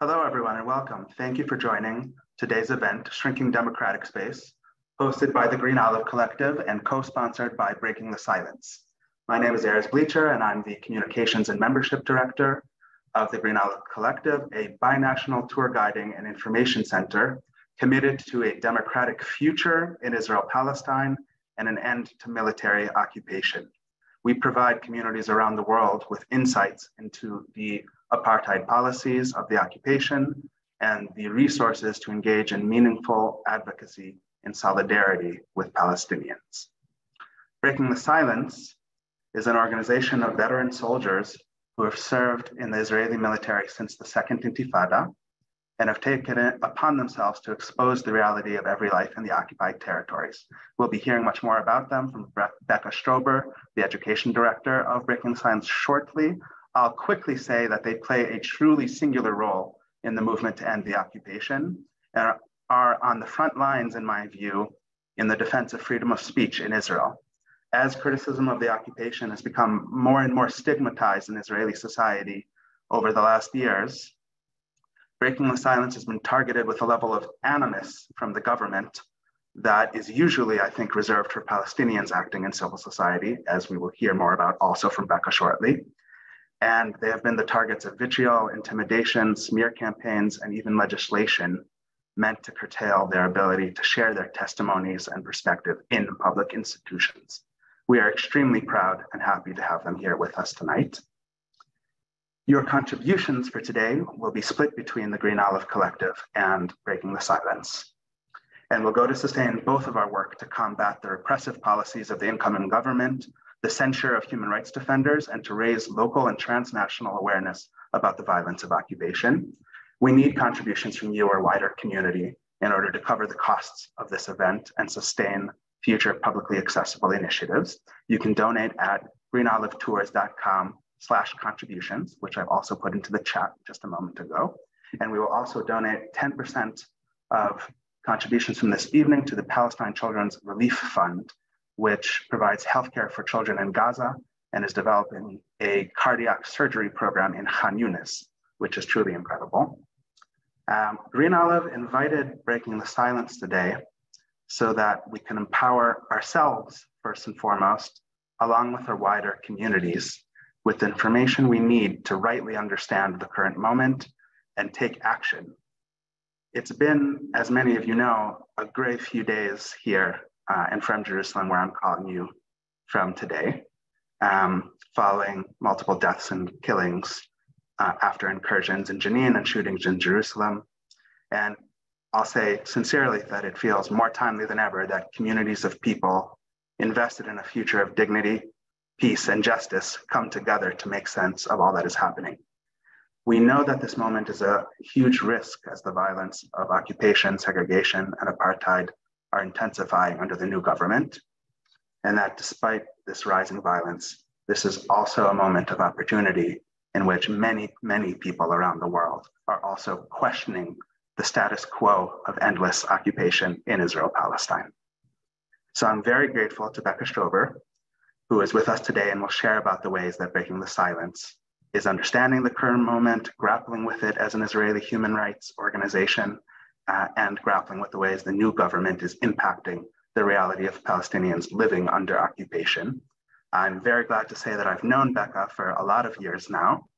Hello, everyone, and welcome. Thank you for joining today's event, Shrinking Democratic Space, hosted by the Green Olive Collective and co-sponsored by Breaking the Silence. My name is Aris Bleacher, and I'm the Communications and Membership Director of the Green Olive Collective, a binational tour guiding and information center committed to a democratic future in Israel-Palestine and an end to military occupation. We provide communities around the world with insights into the apartheid policies of the occupation and the resources to engage in meaningful advocacy in solidarity with Palestinians. Breaking the Silence is an organization of veteran soldiers who have served in the Israeli military since the Second Intifada and have taken it upon themselves to expose the reality of every life in the occupied territories. We'll be hearing much more about them from Becca Strober, the education director of Breaking the Silence, shortly. I'll quickly say that they play a truly singular role in the movement to end the occupation and are on the front lines, in my view, in the defense of freedom of speech in Israel. As criticism of the occupation has become more and more stigmatized in Israeli society over the last years, Breaking the Silence has been targeted with a level of animus from the government that is usually, I think, reserved for Palestinians acting in civil society, as we will hear more about also from Becca shortly. And they have been the targets of vitriol, intimidation, smear campaigns, and even legislation meant to curtail their ability to share their testimonies and perspective in public institutions. We are extremely proud and happy to have them here with us tonight. Your contributions for today will be split between the Green Olive Collective and Breaking the Silence, and will go to sustain both of our work to combat the repressive policies of the incoming government, the censure of human rights defenders, and to raise local and transnational awareness about the violence of occupation. We need contributions from you or wider community in order to cover the costs of this event and sustain future publicly accessible initiatives. You can donate at greenolivetours.com/contributions, which I've also put into the chat just a moment ago. And we will also donate 10% of contributions from this evening to the Palestine Children's Relief Fund, which provides healthcare for children in Gaza and is developing a cardiac surgery program in Khan Yunis, which is truly incredible. Green Olive invited Breaking the Silence today so that we can empower ourselves, first and foremost, along with our wider communities, with the information we need to rightly understand the current moment and take action. It's been, as many of you know, a great few days here and from Jerusalem, where I'm calling you from today, following multiple deaths and killings after incursions in Jenin and shootings in Jerusalem. And I'll say sincerely that it feels more timely than ever that communities of people invested in a future of dignity, peace, and justice come together to make sense of all that is happening. We know that this moment is a huge risk as the violence of occupation, segregation, and apartheid are intensifying under the new government, and that despite this rising violence, this is also a moment of opportunity in which many, many people around the world are also questioning the status quo of endless occupation in Israel-Palestine. So I'm very grateful to Becca Strober, who is with us today and will share about the ways that Breaking the Silence is understanding the current moment, grappling with it as an Israeli human rights organization, and grappling with the ways the new government is impacting the reality of Palestinians living under occupation. I'm very glad to say that I've known Becca for a lot of years now,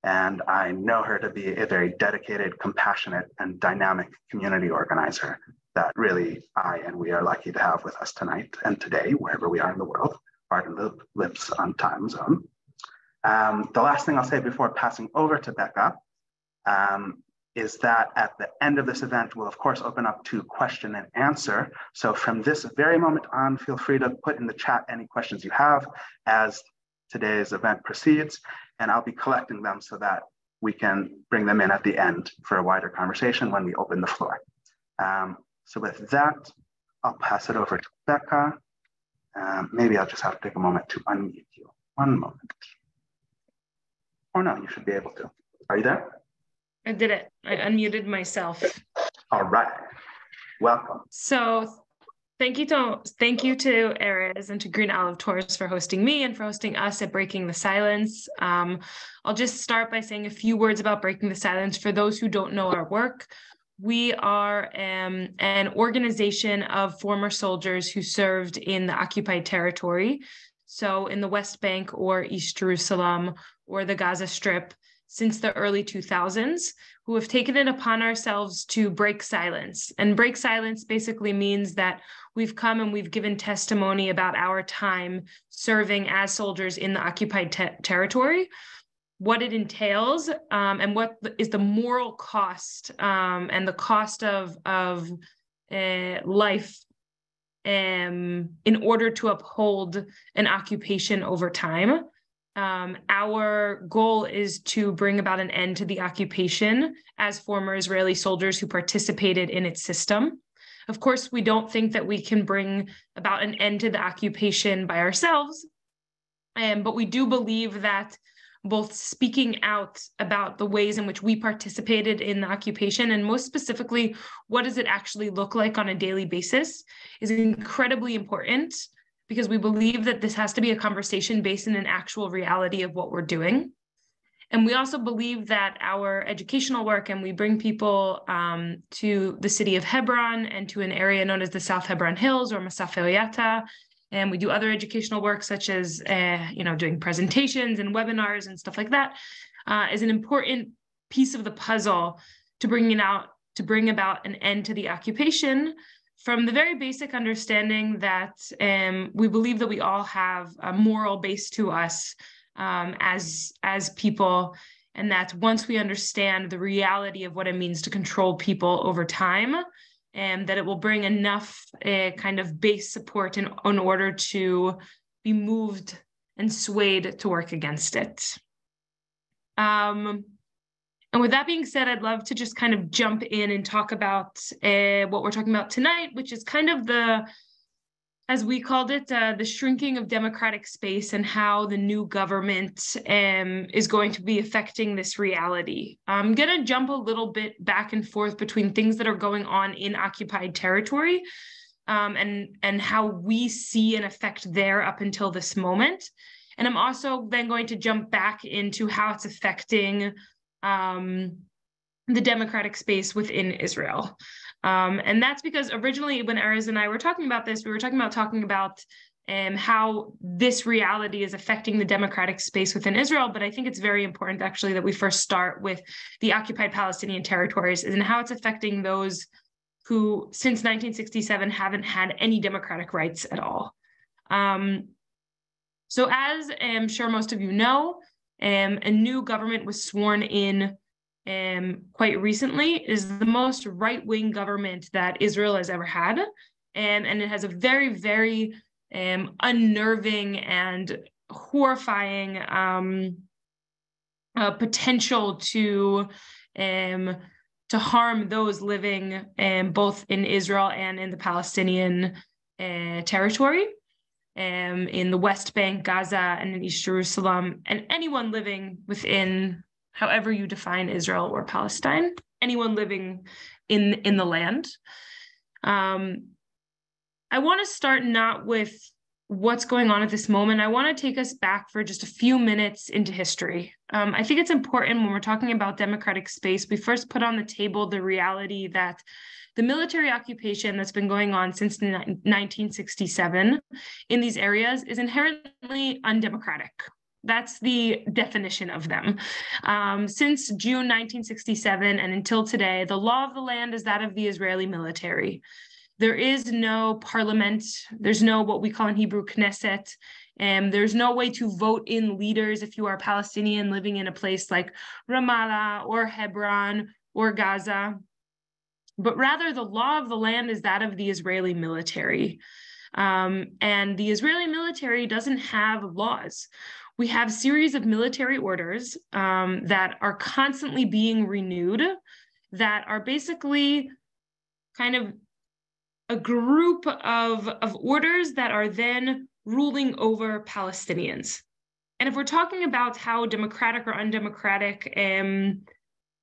and I know her to be a very dedicated, compassionate, and dynamic community organizer that really I and we are lucky to have with us tonight and today, wherever we are in the world, pardon the lips on time zone. The last thing I'll say before passing over to Becca is that at the end of this event, we'll of course open up to question and answer. So from this very moment on, feel free to put in the chat any questions you have as today's event proceeds, and I'll be collecting them so that we can bring them in at the end for a wider conversation when we open the floor. So with that, I'll pass it over to Becca. Maybe I'll just have to take a moment to unmute you. One moment. Oh no, you should be able to. Are you there? I did it. I unmuted myself. All right. Welcome. So Thank you to Erez and to Green Olive Tours for hosting me and for hosting us at Breaking the Silence. I'll just start by saying a few words about Breaking the Silence for those who don't know our work. We are an organization of former soldiers who served in the occupied territory, so in the West Bank or East Jerusalem or the Gaza Strip since the early 2000s, who have taken it upon ourselves to break silence. And break silence basically means that we've come and we've given testimony about our time serving as soldiers in the occupied territory, what it entails, and what is the moral cost and the cost of life in order to uphold an occupation over time. Our goal is to bring about an end to the occupation as former Israeli soldiers who participated in its system. Of course, we don't think that we can bring about an end to the occupation by ourselves, but we do believe that both speaking out about the ways in which we participated in the occupation, and most specifically, what does it actually look like on a daily basis, is incredibly important, because we believe that this has to be a conversation based in an actual reality of what we're doing. And we also believe that our educational work, and we bring people to the city of Hebron and to an area known as the South Hebron Hills or Masaf Eliata, and we do other educational work such as doing presentations and webinars and stuff like that, is an important piece of the puzzle to bring about an end to the occupation, from the very basic understanding that we believe that we all have a moral base to us as people, and that once we understand the reality of what it means to control people over time, and that it will bring enough kind of base support in order to be moved and swayed to work against it. And with that being said, I'd love to just kind of jump in and talk about what we're talking about tonight, which is kind of as we called it, the shrinking of democratic space and how the new government is going to be affecting this reality. I'm going to jump a little bit back and forth between things that are going on in occupied territory and how we see an effect there up until this moment. And I'm also then going to jump back into how it's affecting the democratic space within Israel. And that's because originally when Erez and I were talking about this, we were talking about how this reality is affecting the democratic space within Israel. But I think it's very important actually that we first start with the occupied Palestinian territories and how it's affecting those who since 1967 haven't had any democratic rights at all. So as I'm sure most of you know, a new government was sworn in quite recently. It is the most right-wing government that Israel has ever had. And it has a very, very unnerving and horrifying potential to harm those living both in Israel and in the Palestinian territory, in the West Bank, Gaza, and in East Jerusalem, and anyone living within, however you define Israel or Palestine, anyone living in the land. I want to start not with what's going on at this moment. I want to take us back for just a few minutes into history. I think it's important when we're talking about democratic space, we first put on the table the reality that the military occupation that's been going on since 1967 in these areas is inherently undemocratic. That's the definition of them. Since June 1967 and until today, the law of the land is that of the Israeli military. There is no parliament. There's no what we call in Hebrew Knesset. There's no way to vote in leaders if you are Palestinian living in a place like Ramallah or Hebron or Gaza. But rather, the law of the land is that of the Israeli military. And the Israeli military doesn't have laws. We have a series of military orders that are constantly being renewed, that are basically kind of a group of orders that are then ruling over Palestinians. And if we're talking about how democratic or undemocratic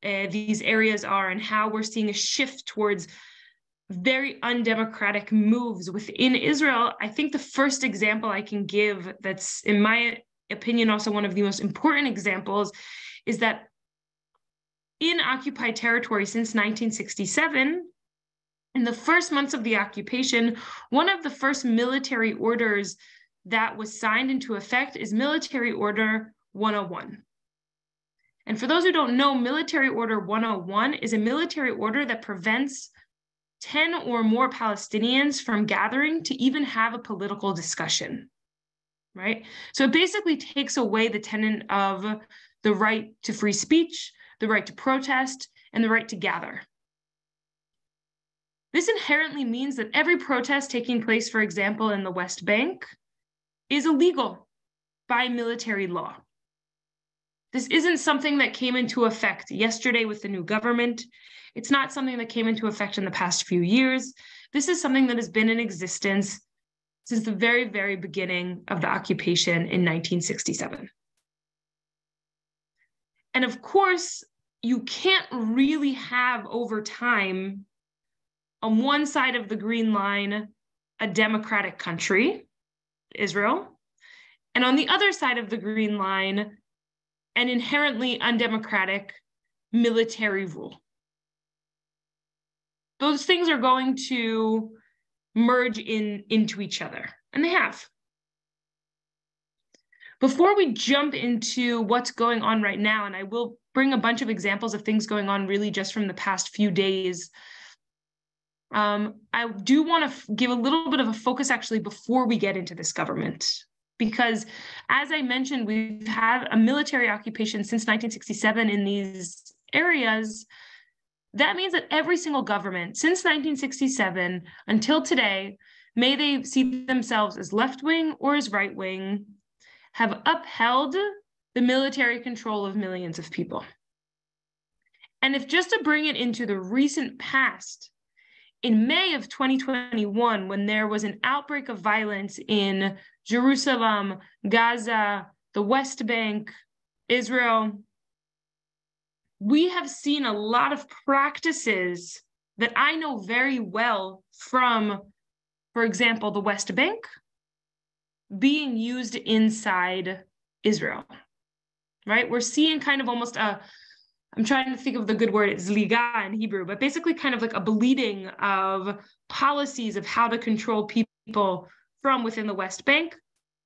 these areas are and how we're seeing a shift towards very undemocratic moves within Israel, I think the first example I can give that's, in my opinion, also one of the most important examples is that in occupied territory since 1967, in the first months of the occupation, one of the first military orders that was signed into effect is Military Order 101. And for those who don't know, Military Order 101 is a military order that prevents 10 or more Palestinians from gathering to even have a political discussion, right? So it basically takes away the tenet of the right to free speech, the right to protest, and the right to gather. This inherently means that every protest taking place, for example, in the West Bank, is illegal by military law. This isn't something that came into effect yesterday with the new government. It's not something that came into effect in the past few years. This is something that has been in existence since the very, very beginning of the occupation in 1967. And of course, you can't really have over time, on one side of the green line, a democratic country, Israel, and on the other side of the green line, an inherently undemocratic military rule. Those things are going to merge into each other, and they have. Before we jump into what's going on right now, and I will bring a bunch of examples of things going on really just from the past few days, I do want to give a little bit of a focus actually before we get into this government. Because as I mentioned, we've had a military occupation since 1967 in these areas. That means that every single government since 1967 until today, may they see themselves as left-wing or as right-wing, have upheld the military control of millions of people. And if just to bring it into the recent past, in May of 2021, when there was an outbreak of violence in Jerusalem, Gaza, the West Bank, Israel, we have seen a lot of practices that I know very well from, for example, the West Bank, being used inside Israel, right? We're seeing kind of almost I'm trying to think of the good word, it's zliga in Hebrew, but basically kind of like a bleeding of policies of how to control people from within the West Bank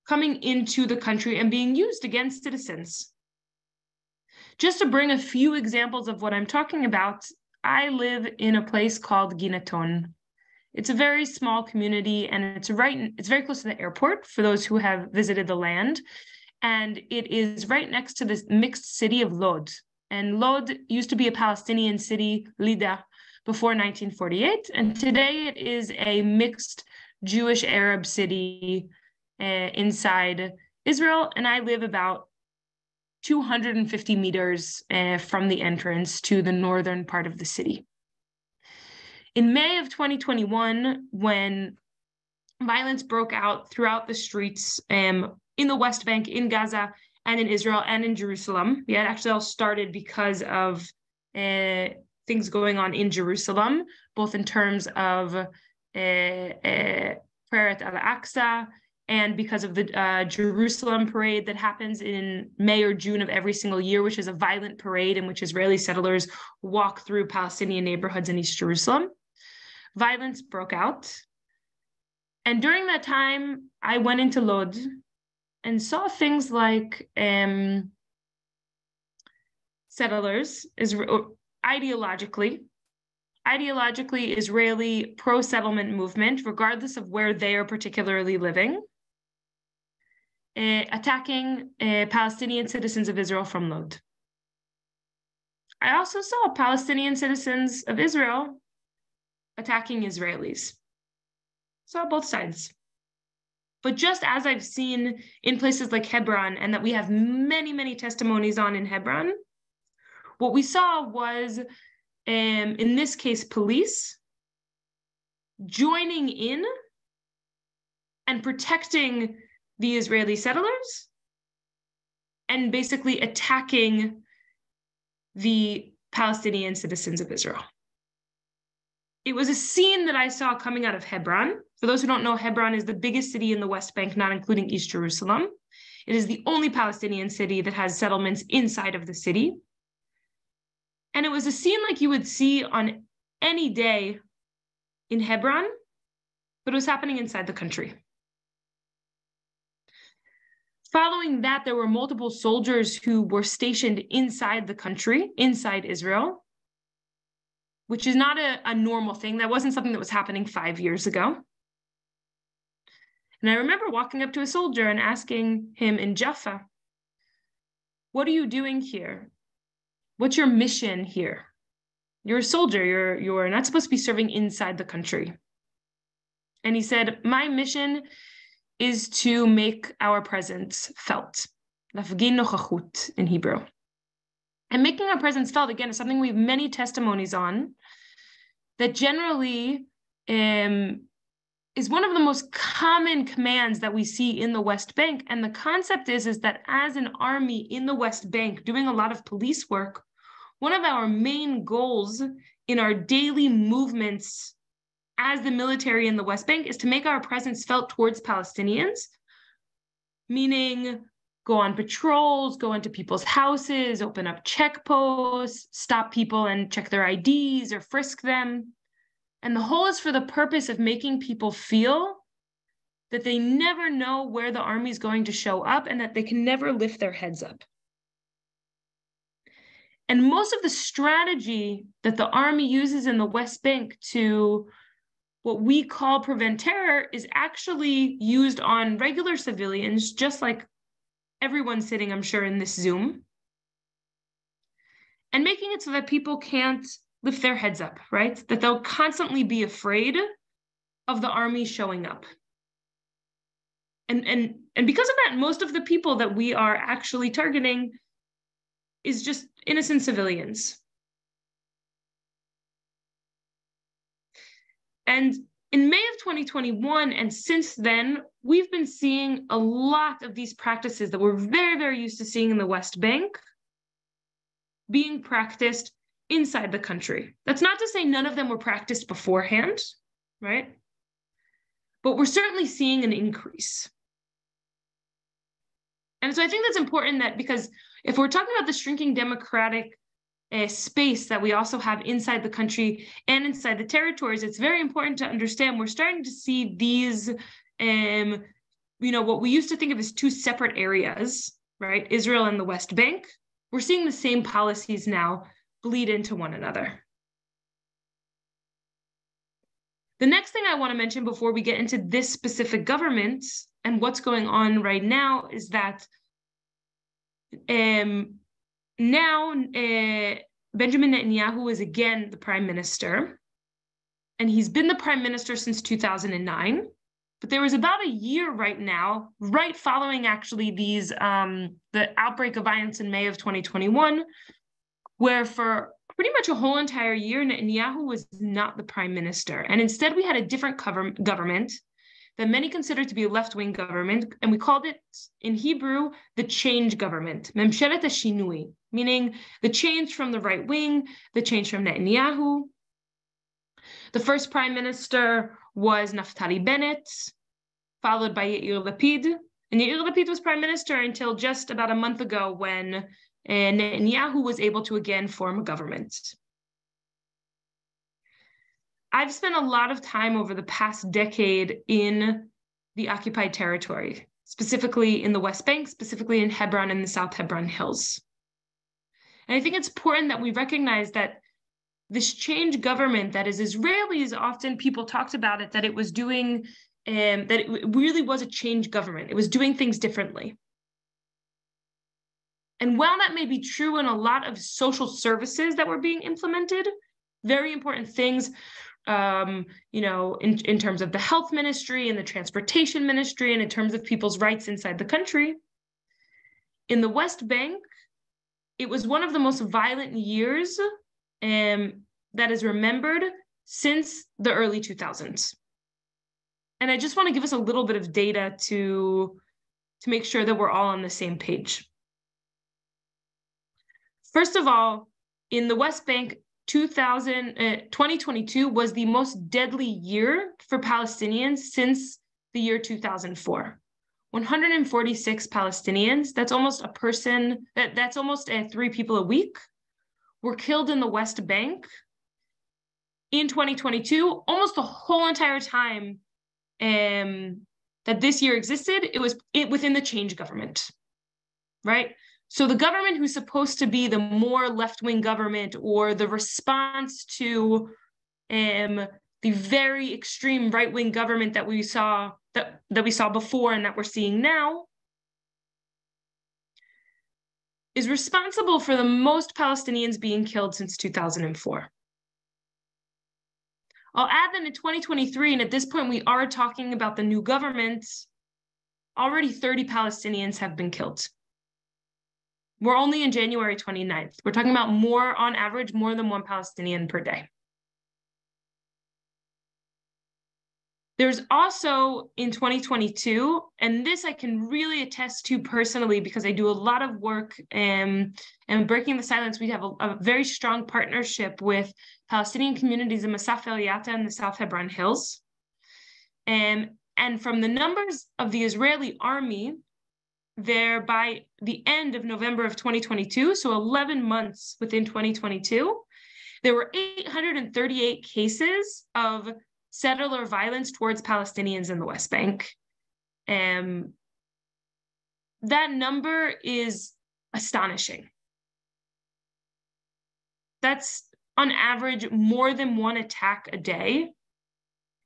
coming into the country and being used against citizens. Just to bring a few examples of what I'm talking about, I live in a place called Ginaton. It's a very small community, and it's very close to the airport for those who have visited the land. And it is right next to this mixed city of Lod. And Lod used to be a Palestinian city, Lida, before 1948. And today it is a mixed Jewish-Arab city inside Israel. And I live about 250 meters from the entrance to the northern part of the city. In May of 2021, when violence broke out throughout the streets in the West Bank, in Gaza, and in Israel, and in Jerusalem, it actually all started because of things going on in Jerusalem, both in terms of prayer at Al-Aqsa, and because of the Jerusalem parade that happens in May or June of every single year, which is a violent parade in which Israeli settlers walk through Palestinian neighborhoods in East Jerusalem. Violence broke out. And during that time, I went into Lod and saw things like settlers, ideologically Israeli pro-settlement movement, regardless of where they are particularly living, attacking Palestinian citizens of Israel from Lod. I also saw Palestinian citizens of Israel attacking Israelis. Saw both sides. But just as I've seen in places like Hebron, and that we have many, many testimonies on in Hebron, what we saw was, in this case, police joining in and protecting the Israeli settlers and basically attacking the Palestinian citizens of Israel. it was a scene that I saw coming out of Hebron. For those who don't know, Hebron is the biggest city in the West Bank, not including East Jerusalem. It is the only Palestinian city that has settlements inside of the city. And it was a scene like you would see on any day in Hebron, but it was happening inside the country. Following that, there were multiple soldiers who were stationed inside the country, inside Israel, which is not a normal thing. That wasn't something that was happening 5 years ago. And I remember walking up to a soldier and asking him in Jaffa, what are you doing here? What's your mission here? You're a soldier, you're not supposed to be serving inside the country. And he said, my mission is to make our presence felt. Lafgin nochachut in Hebrew. And making our presence felt, again, is something we have many testimonies on, that generally is one of the most common commands that we see in the West Bank. And the concept is that as an army in the West Bank doing a lot of police work, one of our main goals in our daily movements as the military in the West Bank is to make our presence felt towards Palestinians, meaning go on patrols, go into people's houses, open up checkposts, stop people and check their IDs or frisk them. And the whole is for the purpose of making people feel that they never know where the army is going to show up and that they can never lift their heads up. And most of the strategy that the army uses in the West Bank to what we call prevent terror is actually used on regular civilians, just like everyone sitting, I'm sure, in this Zoom, and making it so that people can't lift their heads up, right? That they'll constantly be afraid of the army showing up. And because of that, most of the people that we are actually targeting is just innocent civilians. And in May of 2021, and since then, we've been seeing a lot of these practices that we're very, very used to seeing in the West Bank being practiced inside the country. That's not to say none of them were practiced beforehand, right? But we're certainly seeing an increase. And so I think that's important, that because if we're talking about the shrinking democratic space that we also have inside the country and inside the territories, it's very important to understand we're starting to see these, what we used to think of as two separate areas, right? Israel and the West Bank. We're seeing the same policies now bleed into one another. The next thing I want to mention before we get into this specific government and what's going on right now is that now Benjamin Netanyahu is again the prime minister, and he's been the prime minister since 2009. But there was about a year right now, right following actually these the outbreak of violence in May of 2021, where for pretty much a whole entire year, Netanyahu was not the prime minister. And instead, we had a different government that many consider to be a left-wing government, and we called it, in Hebrew, the change government, Memshelet HaShinui, meaning the change from the right wing, the change from Netanyahu. The first prime minister was Naftali Bennett, followed by Yair Lapid. And Yair Lapid was prime minister until just about a month ago when Netanyahu was able to again form a government. I've spent a lot of time over the past decade in the occupied territory, specifically in the West Bank, specifically in Hebron and the South Hebron Hills. And I think it's important that we recognize that this change government that is Israelis, often people talked about it, that it was doing, that it really was a change government. It was doing things differently. And while that may be true in a lot of social services that were being implemented, very important things, in terms of the health ministry and the transportation ministry and in terms of people's rights inside the country, in the West Bank, it was one of the most violent years that is remembered since the early 2000s. And I just want to give us a little bit of data to make sure that we're all on the same page. First of all, in the West Bank, 2022 was the most deadly year for Palestinians since the year 2004. 146 Palestinians, that's almost a person, that's almost 3 people a week, were killed in the West Bank in 2022. Almost the whole entire time that this year existed, it was within the change government, right? So the government who's supposed to be the more left-wing government or the response to the very extreme right-wing government that we saw before and that we're seeing now, is responsible for the most Palestinians being killed since 2004. I'll add that in 2023, and at this point we are talking about the new government, already 30 Palestinians have been killed. We're only in January 29th. We're talking about more, on average, more than 1 Palestinian per day. There's also in 2022, and this I can really attest to personally because I do a lot of work and Breaking the Silence. We have a very strong partnership with Palestinian communities in Masaf El Yatta and the South Hebron Hills. And from the numbers of the Israeli army, there by the end of November of 2022, so 11 months within 2022, there were 838 cases of settler violence towards Palestinians in the West Bank. That number is astonishing. That's on average more than 1 attack a day.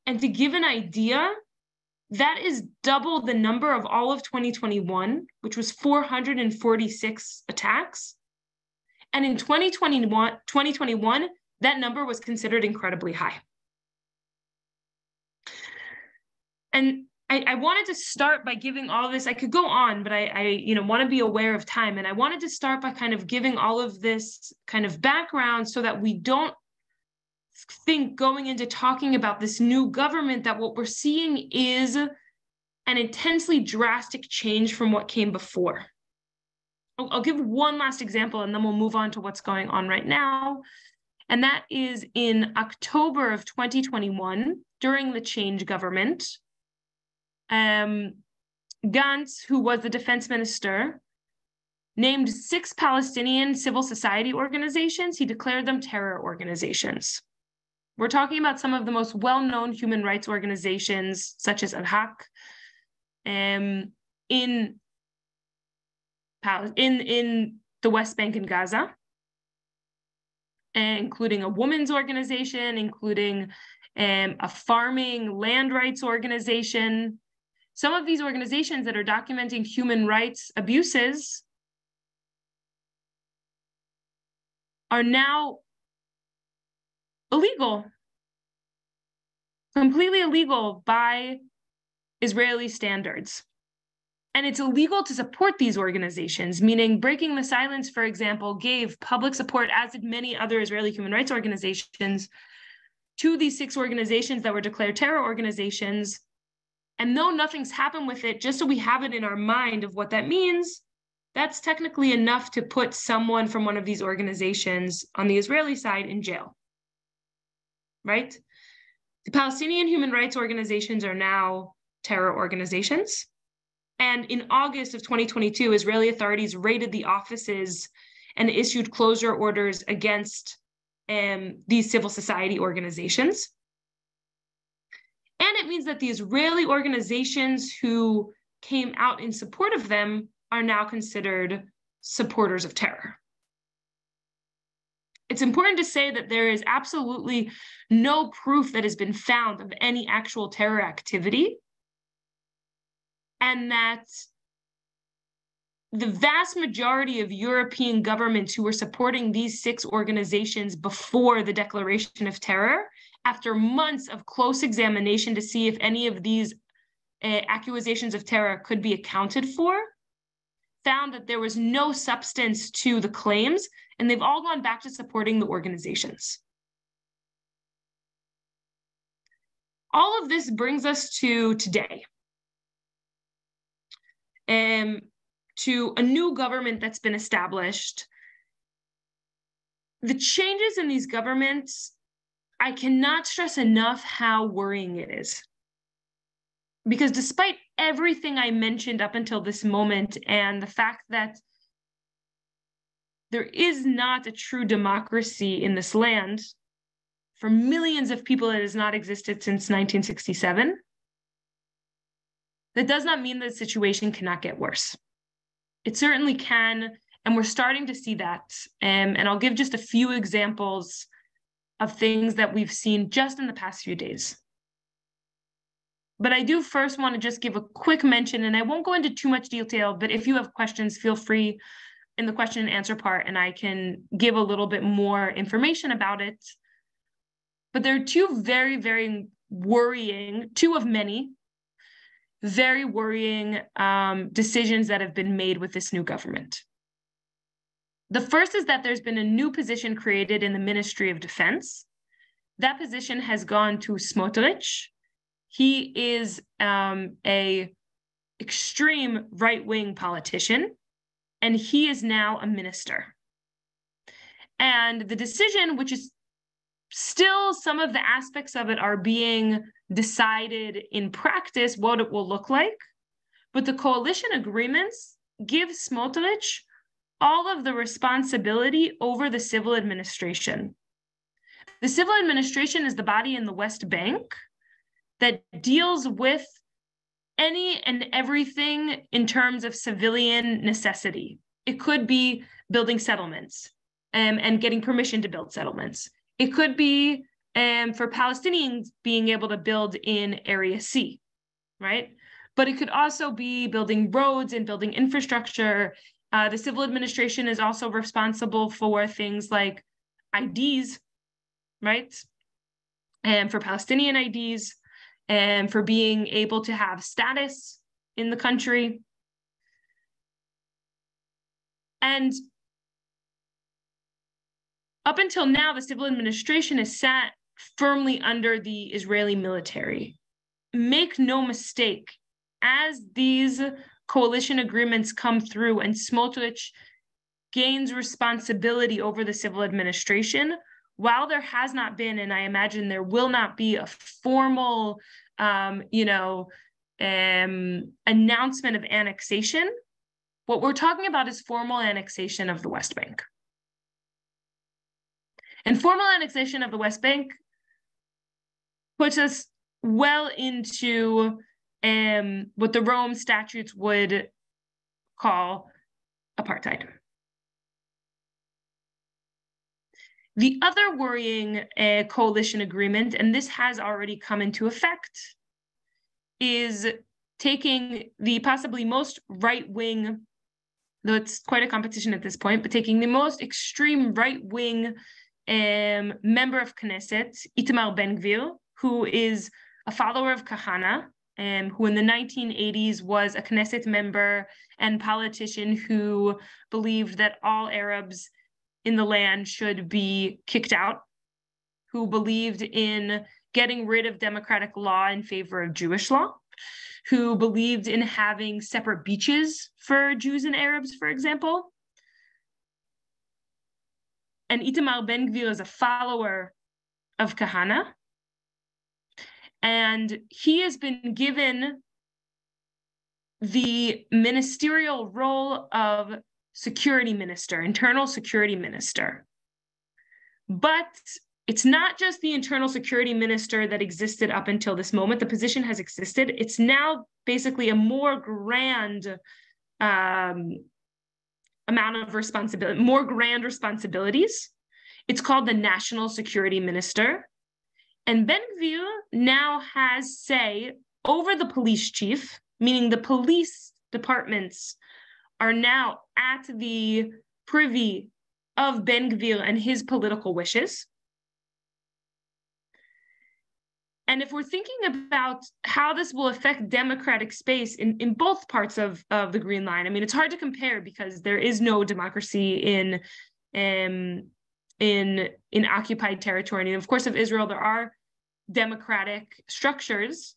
And to give an idea, that is double the number of all of 2021, which was 446 attacks. And in 2021, that number was considered incredibly high. And I wanted to start by giving all this. I could go on, but I want to be aware of time. And I wanted to start by kind of giving all of this kind of background so that we don't think going into talking about this new government that what we're seeing is an intensely drastic change from what came before. I'll give one last example and then we'll move on to what's going on right now. And that is in October of 2021, during the change government, Gantz, who was the defense minister, named 6 Palestinian civil society organizations. He declared them terror organizations. We're talking about some of the most well-known human rights organizations, such as Al-Haq, in the West Bank and Gaza, including a women's organization, including a farming land rights organization. Some of these organizations that are documenting human rights abuses are now illegal, completely illegal by Israeli standards. And it's illegal to support these organizations, meaning Breaking the Silence, for example, gave public support, as did many other Israeli human rights organizations, to these 6 organizations that were declared terror organizations. And though nothing's happened with it, just so we have it in our mind of what that means, that's technically enough to put someone from one of these organizations on the Israeli side in jail, right? The Palestinian human rights organizations are now terror organizations. And in August of 2022, Israeli authorities raided the offices and issued closure orders against these civil society organizations. And it means that the Israeli organizations who came out in support of them are now considered supporters of terror. It's important to say that there is absolutely no proof that has been found of any actual terror activity, and that the vast majority of European governments who were supporting these 6 organizations before the declaration of terror, after months of close examination to see if any of these accusations of terror could be accounted for, found that there was no substance to the claims, and they've all gone back to supporting the organizations. All of this brings us to today, to a new government that's been established, the changes in these governments, I cannot stress enough how worrying it is. Because despite everything I mentioned up until this moment and the fact that there is not a true democracy in this land, for millions of people it has not existed since 1967, that does not mean that the situation cannot get worse. It certainly can, and we're starting to see that. And I'll give just a few examples of things that we've seen just in the past few days. But I do first want to just give a quick mention, and I won't go into too much detail, but if you have questions, feel free in the question and answer part, and I can give a little bit more information about it. But there are two very, very worrying, two of many, very worrying decisions that have been made with this new government. The first is that there's been a new position created in the Ministry of Defense. That position has gone to Smotrich. He is a extreme right-wing politician, and he is now a minister. And the decision, which is still some of the aspects of it are being decided in practice, what it will look like, but the coalition agreements give Smotrich all of the responsibility over the civil administration. The civil administration is the body in the West Bank that deals with any and everything in terms of civilian necessity. It could be building settlements and getting permission to build settlements. It could be for Palestinians being able to build in Area C, right? But it could also be building roads and building infrastructure. The civil administration is also responsible for things like IDs, right? And for Palestinian IDs, and for being able to have status in the country. And up until now, the civil administration is sat firmly under the Israeli military. Make no mistake, as these coalition agreements come through and Smotrich gains responsibility over the civil administration, while there has not been, and I imagine there will not be, a formal, announcement of annexation, what we're talking about is formal annexation of the West Bank. And formal annexation of the West Bank puts us well into what the Rome statutes would call apartheid. The other worrying coalition agreement, and this has already come into effect, is taking the possibly most right-wing, though it's quite a competition at this point, but taking the most extreme right-wing member of Knesset, Itamar Ben Gvir, who is a follower of Kahana, who in the 1980s was a Knesset member and politician who believed that all Arabs in the land should be kicked out, who believed in getting rid of democratic law in favor of Jewish law, who believed in having separate beaches for Jews and Arabs, for example. And Itamar Ben Gvir is a follower of Kahana. And he has been given the ministerial role of security minister, internal security minister. But it's not just the internal security minister that existed up until this moment. The position has existed. It's now basically a more grand amount of responsibility, more grand responsibilities. It's called the national security minister. And Ben Gvir now has say over the police chief, meaning the police departments are now at the privy of Ben Gvir and his political wishes. And if we're thinking about how this will affect democratic space in both parts of the Green Line, I mean, it's hard to compare because there is no democracy in occupied territory. And of course, of Israel, there are democratic structures,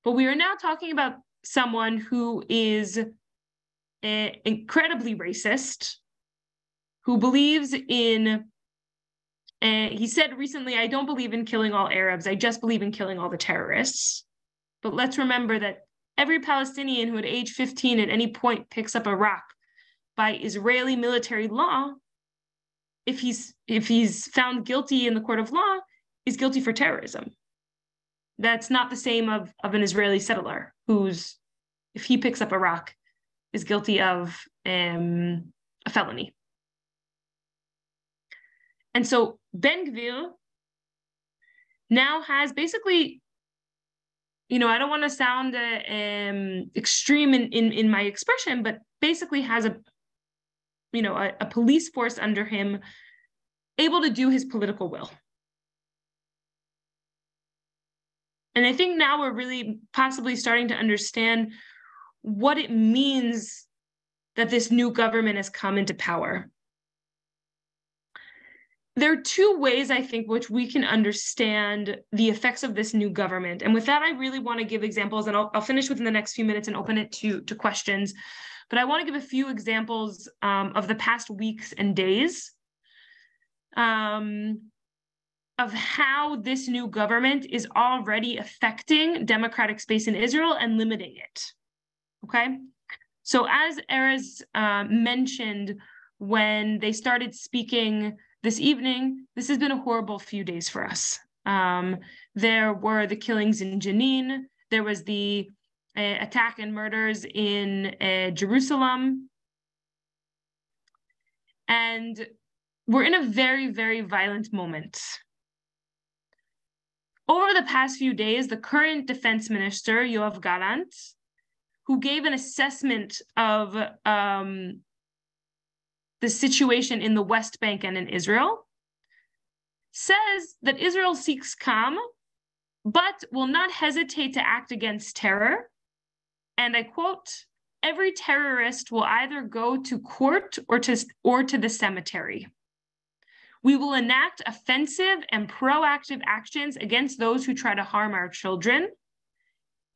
but we are now talking about someone who is incredibly racist, who believes in he said recently, I don't believe in killing all Arabs. I just believe in killing all the terrorists. But let's remember that every Palestinian who at age 15 at any point picks up a rock by Israeli military law, if he's found guilty in the court of law, is guilty for terrorism. That's not the same of an Israeli settler who's, if he picks up a rock, is guilty of a felony. And so Ben Gvir now has basically, I don't want to sound extreme in my expression, but basically has a police force under him able to do his political will. And I think now we're really possibly starting to understand what it means that this new government has come into power. There are two ways, I think, which we can understand the effects of this new government. And with that, I really want to give examples, and I'll finish within the next few minutes and open it to questions. But I want to give a few examples of the past weeks and days of how this new government is already affecting democratic space in Israel and limiting it. Okay? So as Erez mentioned, when they started speaking this evening, this has been a horrible few days for us. There were the killings in Jenin. There was the attack and murders in Jerusalem. And we're in a very, very violent moment. Over the past few days, the current defense minister, Yoav Gallant, who gave an assessment of the situation in the West Bank and in Israel, says that Israel seeks calm, but will not hesitate to act against terror. And I quote, "Every terrorist will either go to court or to the cemetery. We will enact offensive and proactive actions against those who try to harm our children.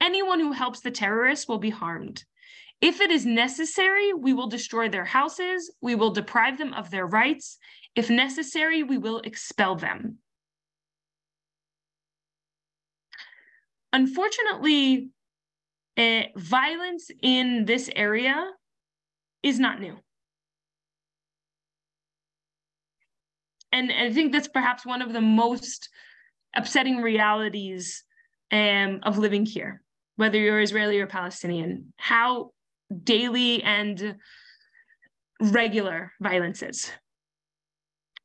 Anyone who helps the terrorists will be harmed. If it is necessary, we will destroy their houses. We will deprive them of their rights. If necessary, we will expel them." Unfortunately, violence in this area is not new. And I think that's perhaps one of the most upsetting realities of living here, whether you're Israeli or Palestinian, how daily and regular violence is.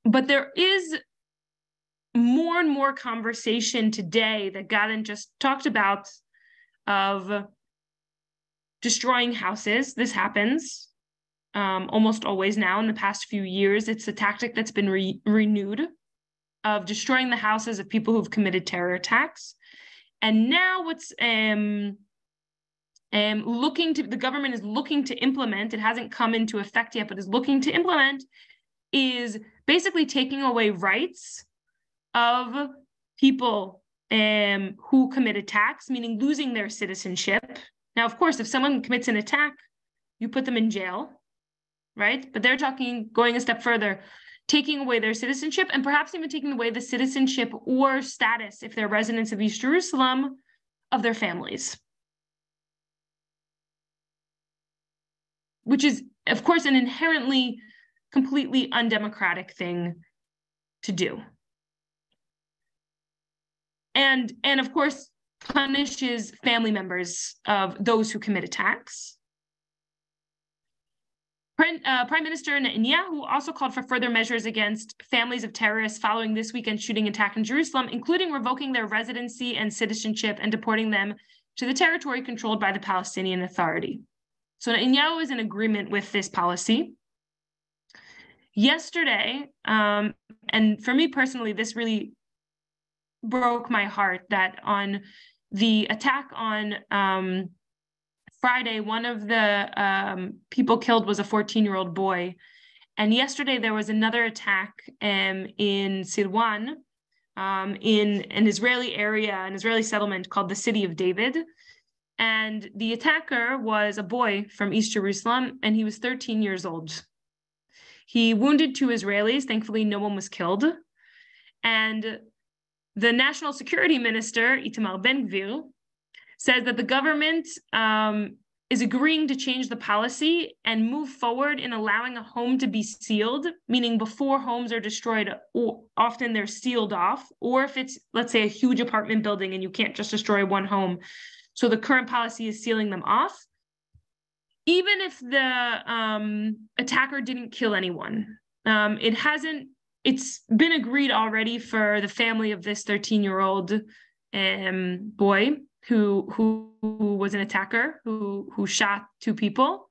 But there is more and more conversation today that Gallant just talked about of destroying houses. This happens almost always now in the past few years. It's a tactic that's been renewed of destroying the houses of people who've committed terror attacks. And now what's the government is looking to implement, it hasn't come into effect yet, but is looking to implement, is basically taking away rights of people who commit attacks, meaning losing their citizenship. Now, of course, if someone commits an attack, you put them in jail, right? But they're going a step further, taking away their citizenship and perhaps even taking away the citizenship or status, if they're residents of East Jerusalem, of their families. Which is, of course, an inherently completely undemocratic thing to do. And of course, punishes family members of those who commit attacks. Prime Minister Netanyahu also called for further measures against families of terrorists following this weekend shooting attack in Jerusalem, including revoking their residency and citizenship and deporting them to the territory controlled by the Palestinian Authority. So Netanyahu is in agreement with this policy. Yesterday, and for me personally, this really broke my heart, that on the attack on Friday, one of the people killed was a 14-year-old boy. And yesterday there was another attack in Silwan, in an Israeli area, an Israeli settlement called the City of David. And the attacker was a boy from East Jerusalem, and he was 13 years old. He wounded 2 Israelis. Thankfully, no one was killed. And the National Security Minister, Itamar Ben Gvir, says that the government is agreeing to change the policy and move forward in allowing a home to be sealed, meaning before homes are destroyed, often they're sealed off, or if it's, let's say, a huge apartment building and you can't just destroy one home. So the current policy is sealing them off, even if the attacker didn't kill anyone. It's been agreed already for the family of this 13-year-old boy who was an attacker, who shot two people.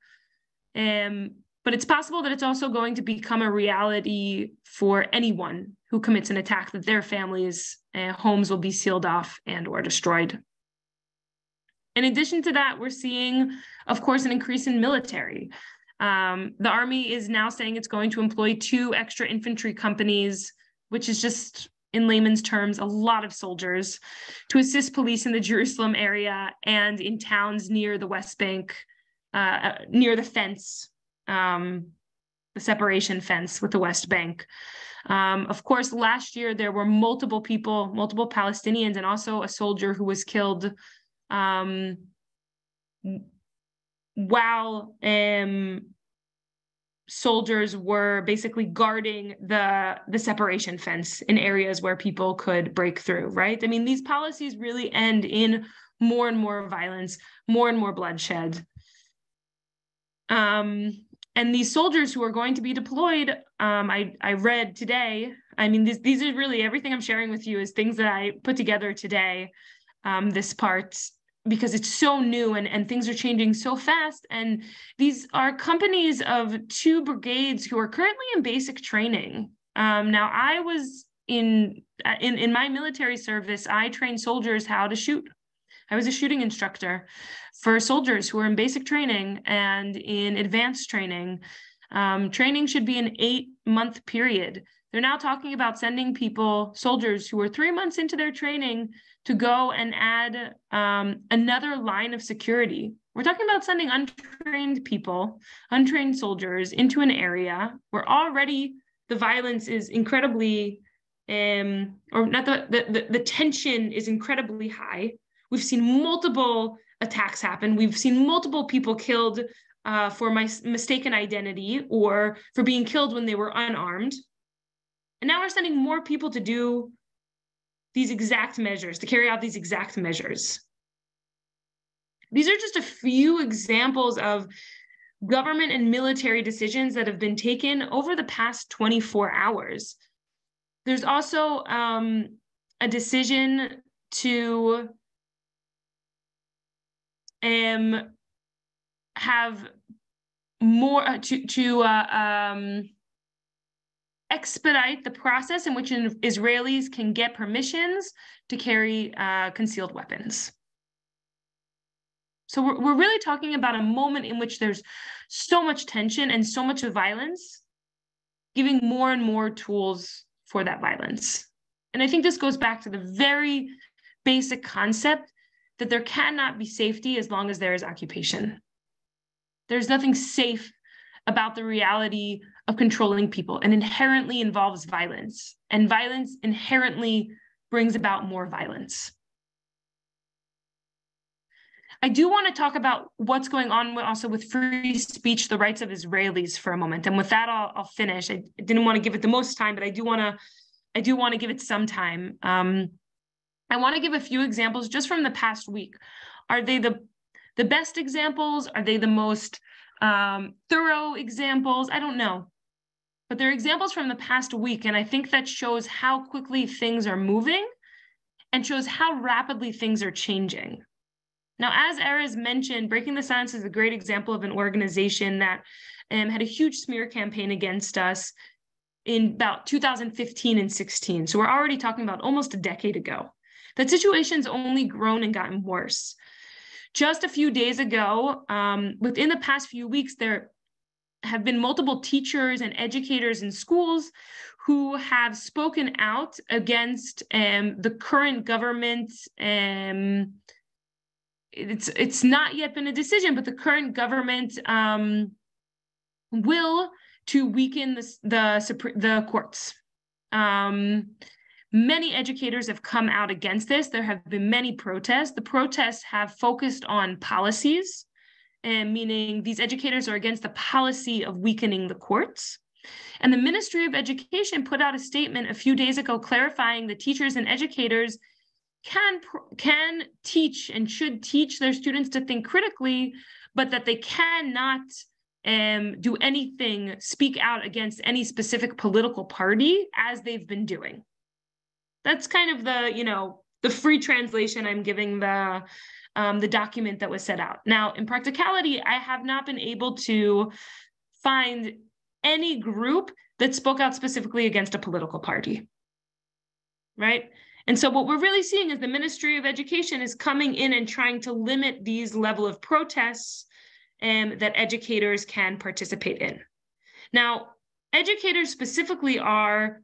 But it's possible that it's also going to become a reality for anyone who commits an attack, that their families' homes will be sealed off and or destroyed. In addition to that, we're seeing, of course, an increase in military. The Army is now saying it's going to employ 2 extra infantry companies, which is just, in layman's terms, a lot of soldiers, to assist police in the Jerusalem area and in towns near the West Bank, near the fence, the separation fence with the West Bank. Of course, last year there were multiple Palestinians, and also a soldier who was killed while soldiers were basically guarding the separation fence in areas where people could break through, right? I mean, these policies really end in more and more violence, more and more bloodshed. And these soldiers who are going to be deployed, I read today, I mean, these are really, everything I'm sharing with you is things that I put together today, this part, because it's so new and things are changing so fast. And these are companies of 2 brigades who are currently in basic training. Now, I was in my military service, I trained soldiers how to shoot. I was a shooting instructor for soldiers who are in basic training and in advanced training. Training should be an 8-month period. They're now talking about sending soldiers who are 3 months into their training, to go and add another line of security. We're talking about sending untrained soldiers into an area where already the violence is incredibly, the tension is incredibly high. We've seen multiple attacks happen. We've seen multiple people killed for mistaken identity or for being killed when they were unarmed. And now we're sending more people to do these exact measures, to carry out these exact measures. These are just a few examples of government and military decisions that have been taken over the past 24 hours. There's also a decision to have more expedite the process in which Israelis can get permissions to carry concealed weapons. So we're really talking about a moment in which there's so much tension and so much violence, giving more and more tools for that violence. And I think this goes back to the very basic concept that there cannot be safety as long as there is occupation. There's nothing safe about the reality of controlling people, and inherently involves violence. And violence inherently brings about more violence. I do want to talk about what's going on also with free speech, the rights of Israelis for a moment. And with that, I'll finish. I didn't want to give it the most time, but I do want to give it some time. I want to give a few examples just from the past week. Are they the best examples? Are they the most thorough examples? I don't know. But they're examples from the past week, and I think that shows how quickly things are moving and shows how rapidly things are changing. Now, as Erez mentioned, Breaking the Silence is a great example of an organization that had a huge smear campaign against us in about 2015 and 16. So we're already talking about almost a decade ago. That situation's only grown and gotten worse. Just a few days ago, within the past few weeks, there have been multiple teachers and educators in schools who have spoken out against the current government. It's not yet been a decision, but the current government will to weaken the courts. Many educators have come out against this. There have been many protests. The protests have focused on policies, and meaning these educators are against the policy of weakening the courts. And the Ministry of Education put out a statement a few days ago clarifying that teachers and educators can teach and should teach their students to think critically, but that they cannot do anything, speak out against any specific political party as they've been doing. That's kind of the free translation I'm giving the document that was set out. Now, in practicality, I have not been able to find any group that spoke out specifically against a political party, right? And so what we're really seeing is the Ministry of Education is coming in and trying to limit these level of protests that educators can participate in. Now, educators specifically are,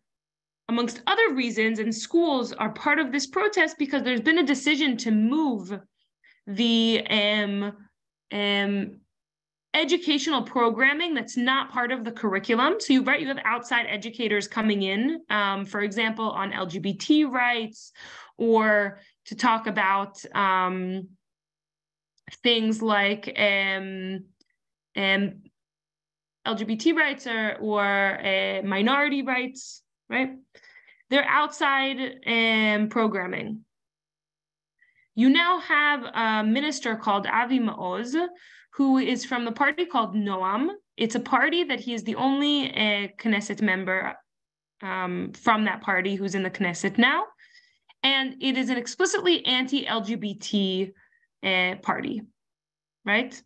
amongst other reasons, and schools are part of this protest because there's been a decision to move the educational programming that's not part of the curriculum. So you have outside educators coming in, for example, on LGBT rights, or to talk about things like LGBT rights or minority rights, right? They're outside programming. You now have a minister called Avi Maoz, who is from the party called Noam. It's a party that he is the only Knesset member from that party who's in the Knesset now. And it is an explicitly anti-LGBT party, right?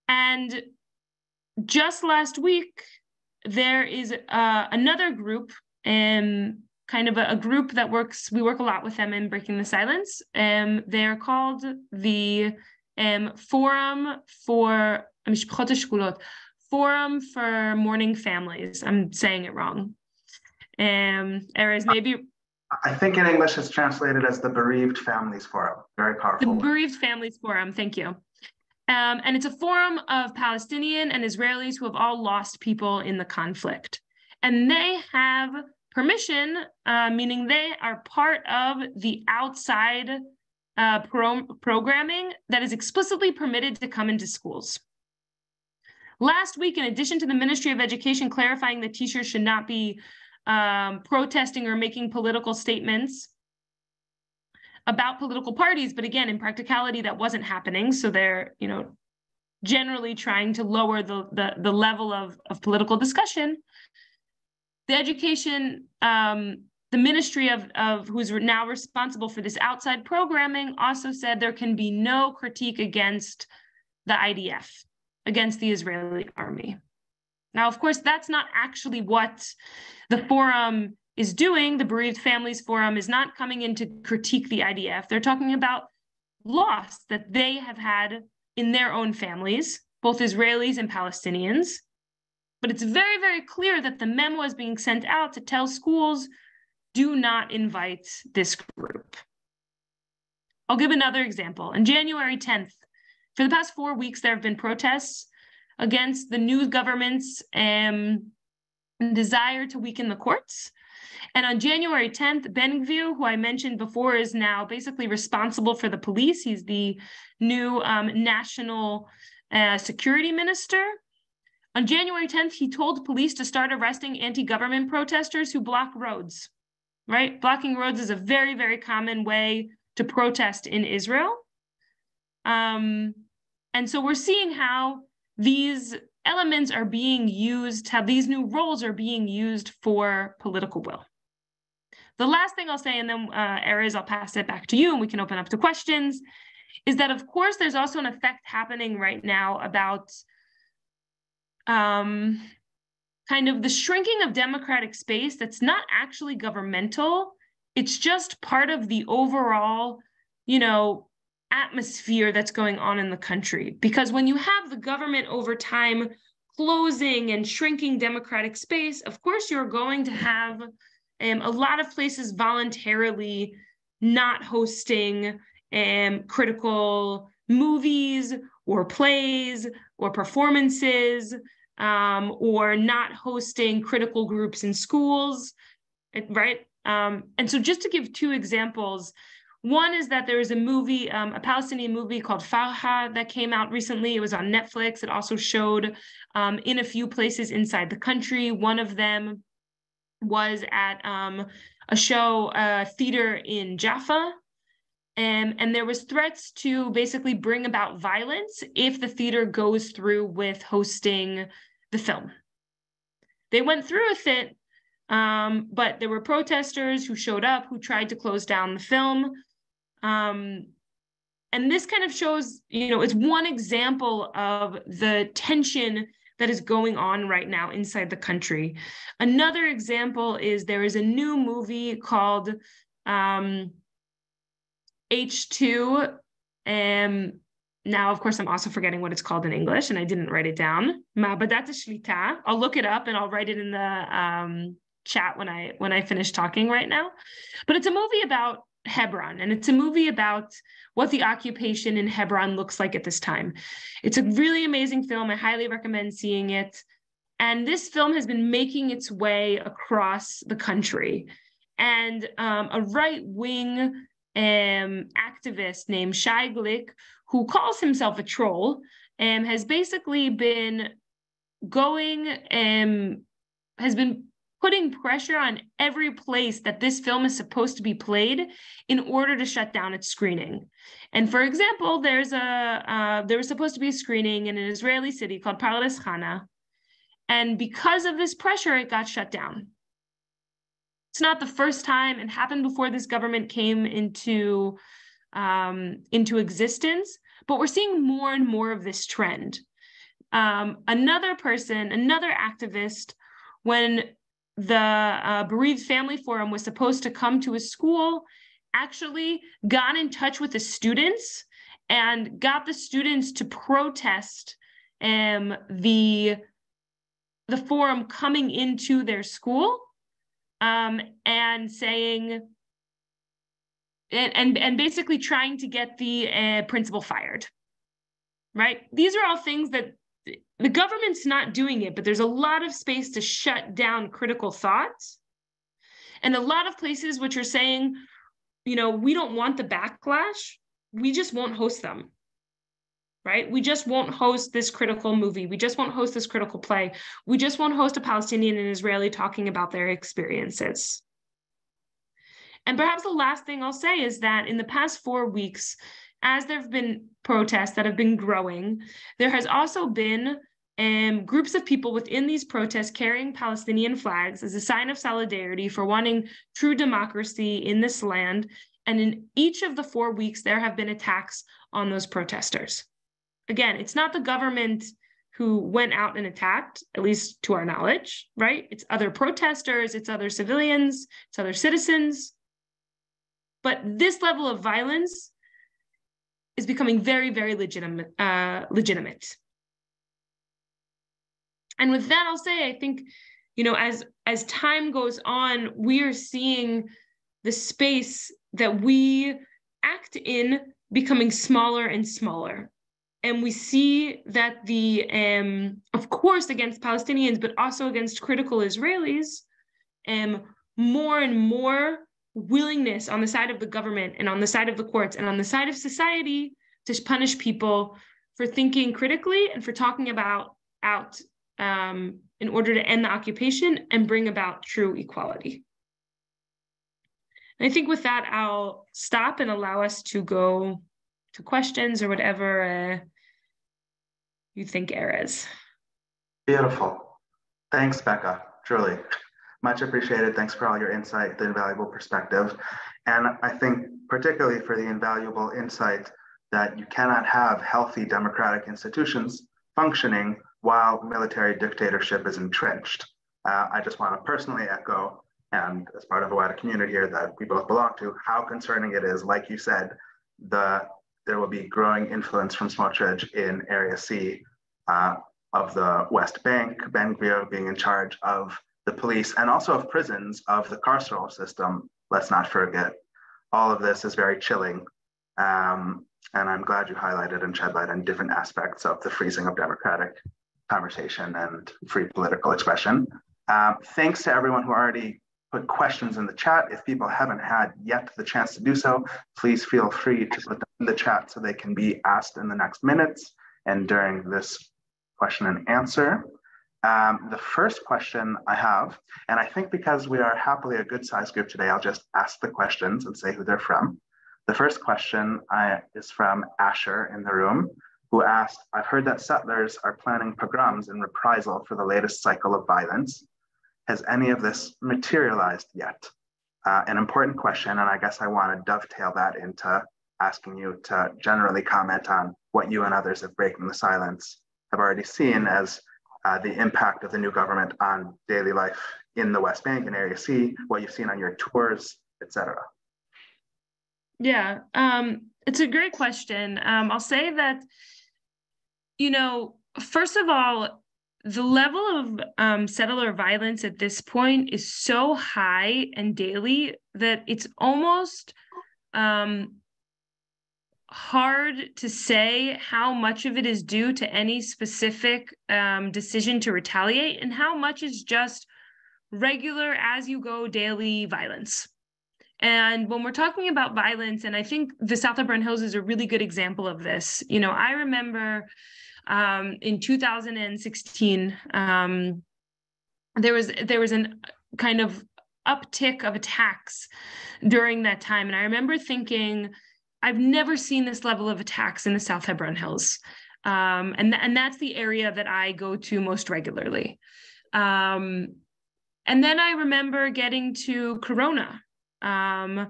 And just last week, there is another group, kind of a group that we work a lot with them in Breaking the Silence. They're called the Forum for Mourning Families. I'm saying it wrong. Erez, maybe. I think in English it's translated as the Bereaved Families Forum. Very powerful. The Bereaved Families Forum, thank you. And it's a forum of Palestinian and Israelis who have all lost people in the conflict. And they have permission, meaning they are part of the outside programming that is explicitly permitted to come into schools. Last week, in addition to the Ministry of Education clarifying that teachers should not be protesting or making political statements about political parties, but again, in practicality, that wasn't happening. So they're, generally trying to lower the level of political discussion. The education, the ministry of who's now responsible for this outside programming also said there can be no critique against the IDF, against the Israeli army. Now, of course, that's not actually what the forum is doing. The Bereaved Families Forum is not coming in to critique the IDF. They're talking about loss that they have had in their own families, both Israelis and Palestinians. But it's very, very clear that the memo is being sent out to tell schools, do not invite this group. I'll give another example. On January 10th, for the past 4 weeks, there have been protests against the new government's desire to weaken the courts. And on January 10th, Ben Gvir, who I mentioned before, is now basically responsible for the police. He's the new national security minister. On January 10th, he told police to start arresting anti-government protesters who block roads, right? Blocking roads is a very, very common way to protest in Israel. And so we're seeing how these elements are being used, how these new roles are being used for political will. The last thing I'll say, and then Erez, I'll pass it back to you and we can open up to questions, is that of course there's also an effect happening right now about kind of the shrinking of democratic space that's not actually governmental. It's just part of the overall, atmosphere that's going on in the country. Because when you have the government over time closing and shrinking democratic space, of course, you're going to have a lot of places voluntarily not hosting critical movies or plays or performances or not hosting critical groups in schools, right? And so just to give two examples, one is that there is a movie, a Palestinian movie called Farha that came out recently. It was on Netflix. It also showed in a few places inside the country. One of them was at a show, theater in Jaffa. And there was threats to basically bring about violence if the theater goes through with hosting the film. They went through with it, but there were protesters who showed up who tried to close down the film. And this kind of shows, it's one example of the tension that is going on right now inside the country. Another example is there is a new movie called H2. Now, of course, I'm also forgetting what it's called in English, and I didn't write it down. Ma'abadat Shlita. I'll look it up and I'll write it in the chat when I finish talking right now. But it's a movie about Hebron, and it's a movie about what the occupation in Hebron looks like at this time. It's a really amazing film. I highly recommend seeing it. And this film has been making its way across the country. And a right-wing activist named Shai Glick, who calls himself a troll, has basically been has been putting pressure on every place that this film is supposed to be played in order to shut down its screening. And for example, there was supposed to be a screening in an Israeli city called Pardes Chana. And because of this pressure, it got shut down. It's not the first time. It happened before this government came into existence, but we're seeing more and more of this trend. Another activist, when the Bereaved Family Forum was supposed to come to a school, actually got in touch with the students and got the students to protest the forum coming into their school, and saying, and basically trying to get the principal fired, right? These are all things that the government's not doing it, but there's a lot of space to shut down critical thoughts. And a lot of places which are saying, we don't want the backlash, we just won't host them, right? We just won't host this critical movie. We just won't host this critical play. We just won't host a Palestinian and Israeli talking about their experiences. And perhaps the last thing I'll say is that in the past 4 weeks, as there have been protests that have been growing, there has also been groups of people within these protests carrying Palestinian flags as a sign of solidarity for wanting true democracy in this land. And in each of the 4 weeks, there have been attacks on those protesters. Again, it's not the government who went out and attacked, at least to our knowledge, right? It's other protesters, it's other civilians, it's other citizens. But this level of violence is becoming very, very legitimate. And with that, I'll say, I think, as time goes on, we are seeing the space that we act in becoming smaller and smaller. And we see that of course, against Palestinians, but also against critical Israelis, more and more willingness on the side of the government and on the side of the courts and on the side of society to punish people for thinking critically and for talking out in order to end the occupation and bring about true equality. And I think with that, I'll stop and allow us to go to questions or whatever you think, Erez. Beautiful. Thanks, Becca, truly. Much appreciated. Thanks for all your insight, the invaluable perspective. And I think particularly for the invaluable insight that you cannot have healthy democratic institutions functioning while military dictatorship is entrenched. I just want to personally echo, and as part of a wider community here that we both belong to, how concerning it is, like you said, there will be growing influence from Smotrich in Area C of the West Bank, Ben Gvir being in charge of the police and also of prisons, of the carceral system. Let's not forget. All of this is very chilling. And I'm glad you highlighted and shed light on different aspects of the freezing of democratic conversation and free political expression. Thanks to everyone who already put questions in the chat. If people haven't had yet the chance to do so, please feel free to put them in the chat so they can be asked in the next minutes and during this question and answer. The first question I have, and I think because we are happily a good size group today, I'll just ask the questions and say who they're from. The first question is from Asher in the room, who asked, I've heard that settlers are planning pogroms in reprisal for the latest cycle of violence. Has any of this materialized yet? An important question, and I guess I want to dovetail that into asking you to generally comment on what you and others of Breaking the Silence have already seen as the impact of the new government on daily life in the West Bank and Area C, what you've seen on your tours, etc. Yeah, it's a great question. I'll say that, first of all, the level of settler violence at this point is so high and daily that it's almost hard to say how much of it is due to any specific decision to retaliate and how much is just regular as-you-go daily violence. And when we're talking about violence, and I think the South of Brown Hills is a really good example of this. I remember in 2016, there was an kind of uptick of attacks during that time. And I remember thinking, I've never seen this level of attacks in the South Hebron Hills. And that's the area that I go to most regularly. And then I remember getting to Corona, and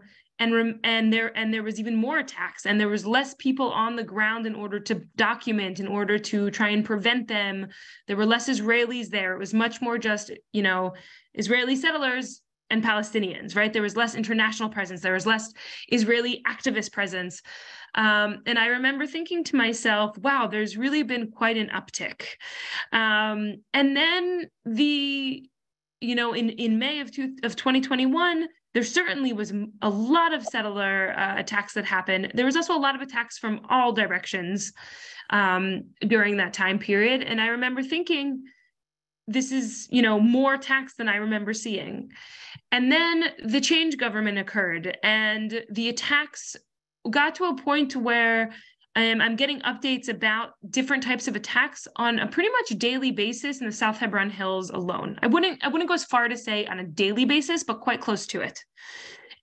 there was even more attacks, and there was less people on the ground in order to document, in order to try and prevent them. There were less Israelis there. It was much more just, Israeli settlers and Palestinians, right? There was less international presence. There was less Israeli activist presence. And I remember thinking to myself, wow, there's really been quite an uptick. And then in May of 2021, there certainly was a lot of settler attacks that happened. There was also a lot of attacks from all directions during that time period. And I remember thinking, this is, more attacks than I remember seeing. And then the change government occurred, and the attacks got to a point where I'm getting updates about different types of attacks on a pretty much daily basis in the South Hebron Hills alone. I wouldn't go as far to say on a daily basis, but quite close to it.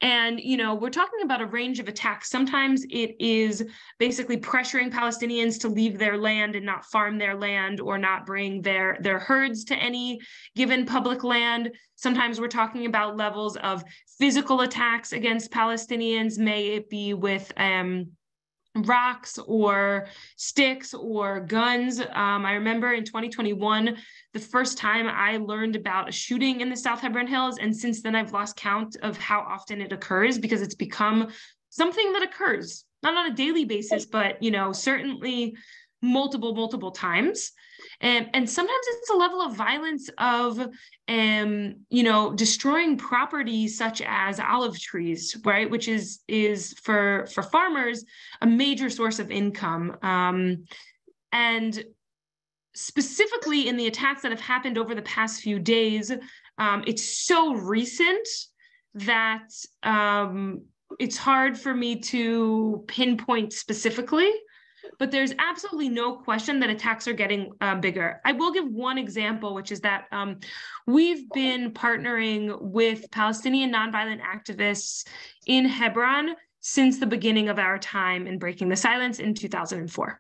And, we're talking about a range of attacks. Sometimes it is basically pressuring Palestinians to leave their land and not farm their land or not bring their herds to any given public land. Sometimes we're talking about levels of physical attacks against Palestinians, may it be with rocks or sticks or guns. I remember in 2021, the first time I learned about a shooting in the South Hebron Hills, and since then I've lost count of how often it occurs, because it's become something that occurs, not on a daily basis, but certainly multiple times. And sometimes it's a level of violence of, destroying property such as olive trees, right? Which is for farmers, a major source of income. And specifically in the attacks that have happened over the past few days, it's so recent that it's hard for me to pinpoint specifically. But there's absolutely no question that attacks are getting bigger. I will give one example, which is that we've been partnering with Palestinian nonviolent activists in Hebron since the beginning of our time in Breaking the Silence in 2004.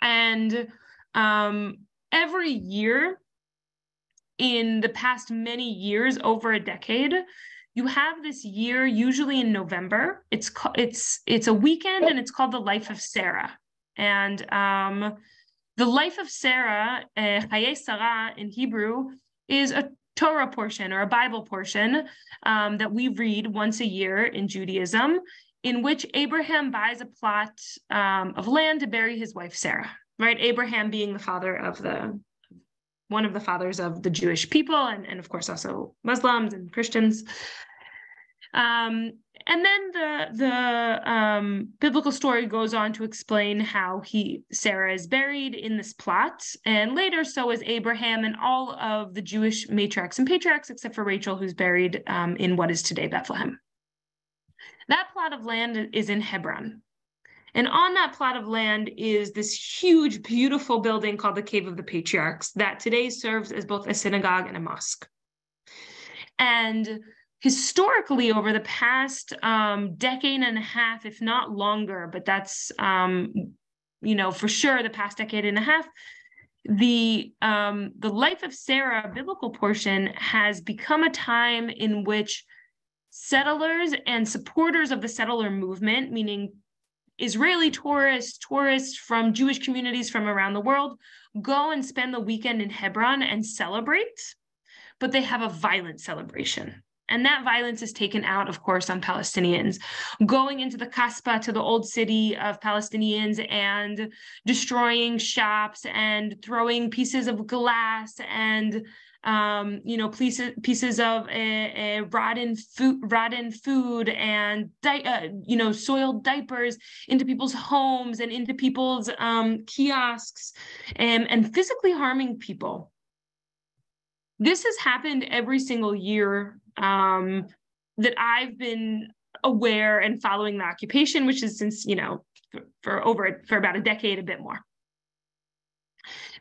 And every year in the past many years, over a decade, you have this year, usually in November. It's a weekend, and it's called the Life of Sarah. And the Life of Sarah, Hayei Sarah in Hebrew, is a Torah portion or a Bible portion that we read once a year in Judaism, in which Abraham buys a plot of land to bury his wife Sarah. Right, Abraham being the father of one of the fathers of the Jewish people, and of course also Muslims and Christians. And And then the biblical story goes on to explain how Sarah is buried in this plot, and later so is Abraham and all of the Jewish matriarchs and patriarchs, except for Rachel, who's buried in what is today Bethlehem. That plot of land is in Hebron. And on that plot of land is this huge, beautiful building called the Cave of the Patriarchs that today serves as both a synagogue and a mosque. And historically, over the past decade and a half, if not longer, but that's, for sure the past decade and a half, the life of Sarah, biblical portion, has become a time in which settlers and supporters of the settler movement, meaning Israeli tourists from Jewish communities from around the world, go and spend the weekend in Hebron and celebrate, but they have a violent celebration. And that violence is taken out, of course, on Palestinians, going into the Kasbah, to the old city of Palestinians, and destroying shops and throwing pieces of glass and pieces of rotten food and soiled diapers into people's homes and into people's kiosks, and physically harming people. This has happened every single year that I've been aware and following the occupation, which is since, for about a decade, a bit more.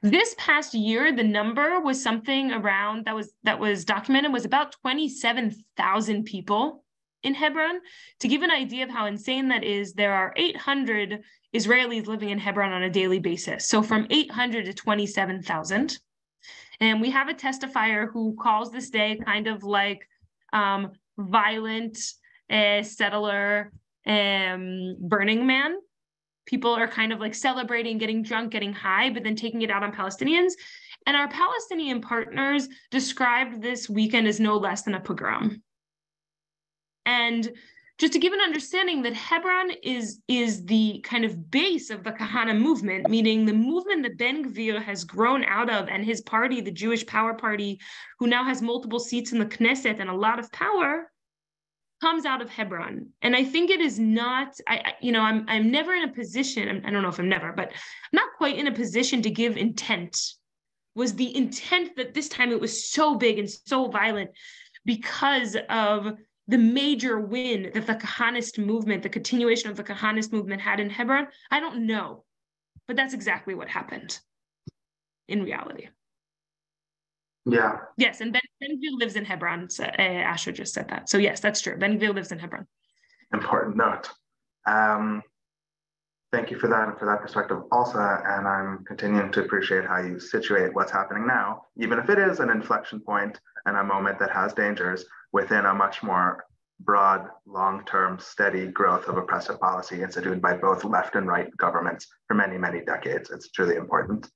This past year, the number was something around that was documented was about 27,000 people in Hebron. To give an idea of how insane that is, there are 800 Israelis living in Hebron on a daily basis. So from 800 to 27,000. And we have a testifier who calls this day kind of like violent settler Burning Man. People are kind of like celebrating, getting drunk, getting high, but then taking it out on Palestinians. And our Palestinian partners described this weekend as no less than a pogrom. And just to give an understanding that Hebron is the kind of base of the Kahana movement, meaning the movement that Ben Gvir has grown out of, and his party, the Jewish Power Party, who now has multiple seats in the Knesset and a lot of power, comes out of Hebron. And I think it is not, I'm never in a position, I don't know if I'm never, but I'm not quite in a position to give intent. Was the intent that this time it was so big and so violent because of the major win that the Kahanist movement, the continuation of the Kahanist movement had in Hebron? I don't know, but that's exactly what happened in reality. Yeah. Yes, and Ben Gvir lives in Hebron. So, Asher just said that. So yes, that's true. Ben Gvir lives in Hebron. Important note. Thank you for that and for that perspective also. And I'm continuing to appreciate how you situate what's happening now, even if it is an inflection point and a moment that has dangers within a much more broad, long-term, steady growth of oppressive policy instituted by both left and right governments for many, many decades. It's truly important.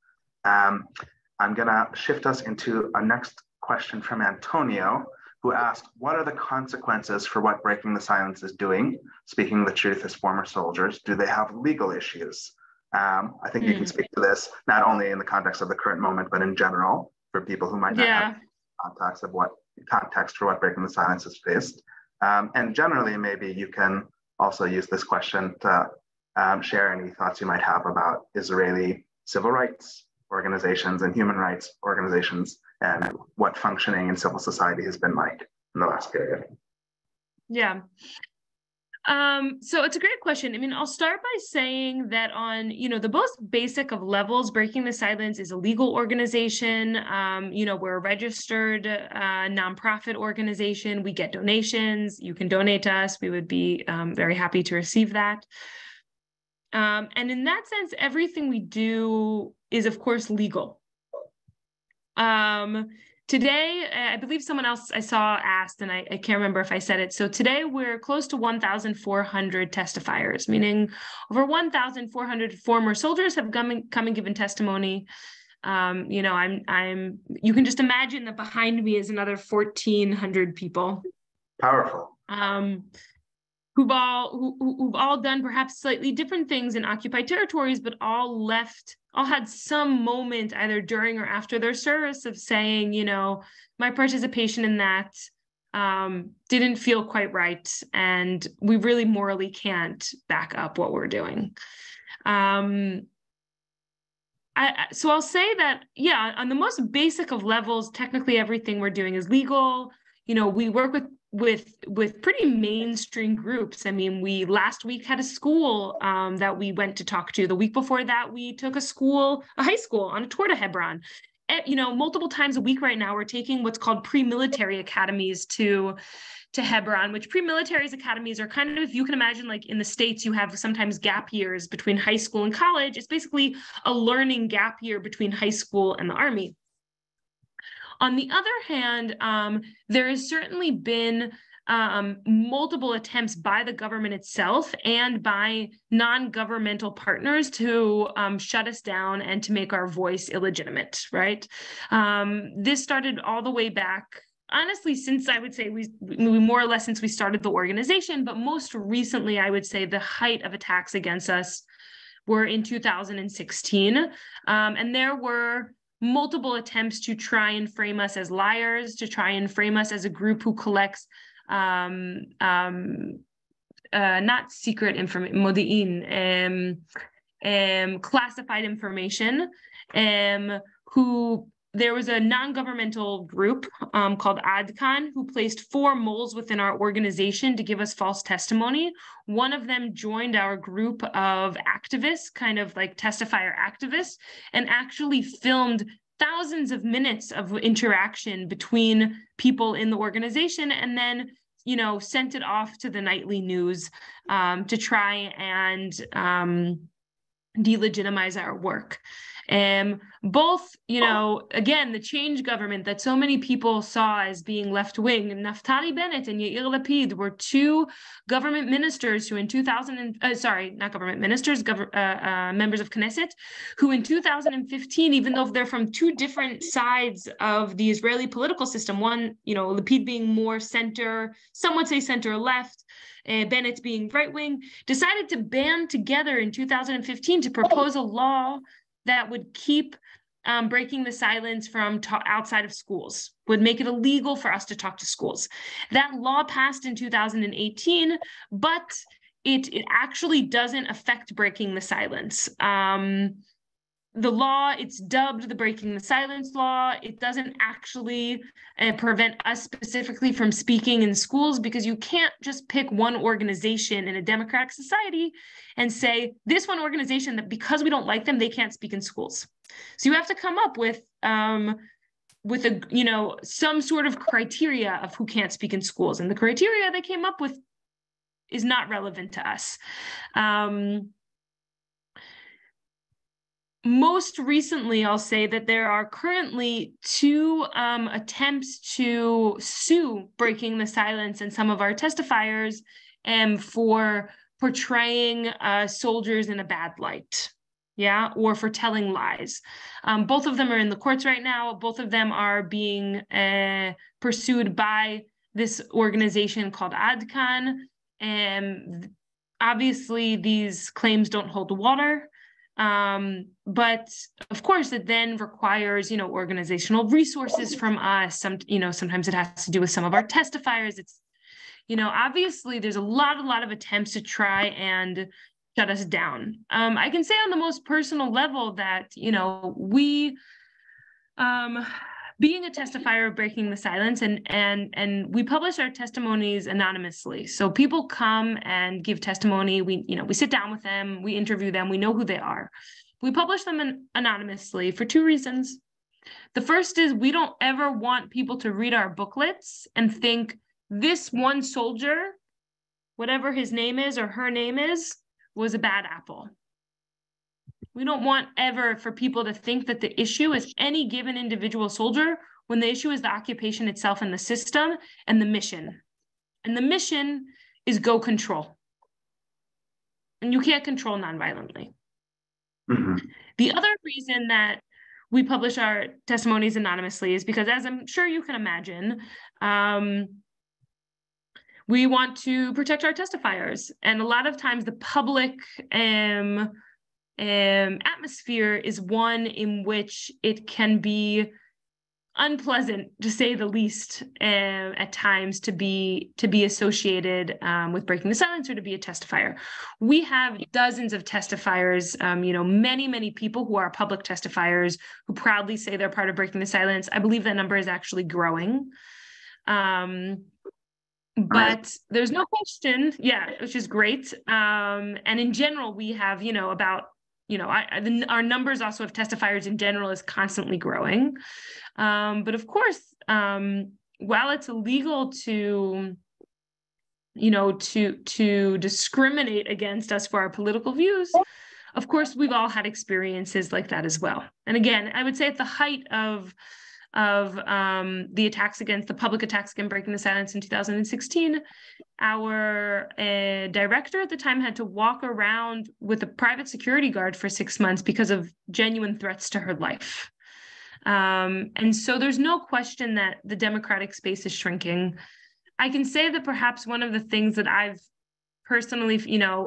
I'm going to shift us into a next question from Antonio, who asked, what are the consequences for what Breaking the Silence is doing? Speaking the truth as former soldiers, do they have legal issues? I think you can speak to this, not only in the context of the current moment, but in general, for people who might not have context for what Breaking the Silence has faced. And generally, maybe you can also use this question to share any thoughts you might have about Israeli civil rights organizations and human rights organizations and what functioning in civil society has been like in the last period. Yeah. So it's a great question. I mean, I'll start by saying that on, the most basic of levels, Breaking the Silence is a legal organization. We're a registered nonprofit organization. We get donations. You can donate to us. We would be very happy to receive that. And in that sense, everything we do is, of course, legal. Today, I believe someone else I saw asked, and I can't remember if I said it. So today we're close to 1,400 testifiers, meaning over 1,400 former soldiers have come and given testimony. You can just imagine that behind me is another 1,400 people. Powerful. Who've all done perhaps slightly different things in occupied territories, but all had some moment either during or after their service of saying, my participation in that didn't feel quite right, and we really morally can't back up what we're doing. So I'll say that, yeah, on the most basic of levels, technically everything we're doing is legal. We work with pretty mainstream groups. I mean, we last week had a school that we went to talk to. The week before that, we took a high school on a tour to Hebron. Multiple times a week right now, we're taking what's called pre-military academies to Hebron, which pre-military academies are kind of, you can imagine, like in the States, you have sometimes gap years between high school and college. It's basically a learning gap year between high school and the Army. On the other hand, there has certainly been multiple attempts by the government itself and by non-governmental partners to shut us down and to make our voice illegitimate, right? This started all the way back, honestly, since I would say we more or less since we started the organization, but most recently, I would say the height of attacks against us were in 2016. And there were multiple attempts to try and frame us as liars, to try and frame us as a group who collects not secret information, modi'in, classified information, there was a non-governmental group called Adkan who placed 4 moles within our organization to give us false testimony. One of them joined our group of activists, kind of like testifier activists, and actually filmed thousands of minutes of interaction between people in the organization, and then sent it off to the nightly news to try and delegitimize our work. Both, again, the change government that so many people saw as being left-wing, Naftali Bennett and Yair Lapid were 2 government ministers who in members of Knesset, who in 2015, even though they're from 2 different sides of the Israeli political system, one, Lapid being more center, some would say center-left, Bennett being right-wing, decided to band together in 2015 to propose a law that would keep breaking the silence from outside of schools, would make it illegal for us to talk to schools. That law passed in 2018, but it actually doesn't affect breaking the silence. The law, it's dubbed the Breaking the Silence Law. It doesn't actually prevent us specifically from speaking in schools, because you can't just pick one organization in a democratic society and say, this one organization, that because we don't like them, they can't speak in schools. So you have to come up with some sort of criteria of who can't speak in schools. And the criteria they came up with is not relevant to us. Most recently, I'll say that there are currently 2 attempts to sue Breaking the Silence and some of our testifiers for portraying soldiers in a bad light, or for telling lies. Both of them are in the courts right now. Both of them are being pursued by this organization called Adkan. Obviously, these claims don't hold water. But of course, it then requires, organizational resources from us. Sometimes it has to do with some of our testifiers. It's, obviously there's a lot of attempts to try and shut us down. I can say on the most personal level that, we, being a testifier of Breaking the Silence, and we publish our testimonies anonymously. So people come and give testimony. We sit down with them, we interview them, we know who they are. We publish them anonymously for 2 reasons. The first is we don't ever want people to read our booklets and think this one soldier, whatever his name is or her name is, was a bad apple. We don't want ever for people to think that the issue is any given individual soldier, when the issue is the occupation itself and the system and the mission. And the mission is go control. And you can't control nonviolently. Mm-hmm. The other reason that we publish our testimonies anonymously is because, as I'm sure you can imagine, we want to protect our testifiers. And a lot of times the public atmosphere is one in which it can be unpleasant, to say the least, at times to be associated with breaking the silence or to be a testifier. We have dozens of testifiers, many people who are public testifiers who proudly say they're part of breaking the silence. I believe that number is actually growing. But there's no question, which is great. And in general, we have, our numbers also of testifiers in general is constantly growing. But of course, while it's illegal to discriminate against us for our political views, of course, we've all had experiences like that as well. And again, I would say at the height of the public attacks against breaking the silence in 2016, our director at the time had to walk around with a private security guard for 6 months because of genuine threats to her life. And so there's no question that the democratic space is shrinking. I can say that perhaps one of the things that I've personally,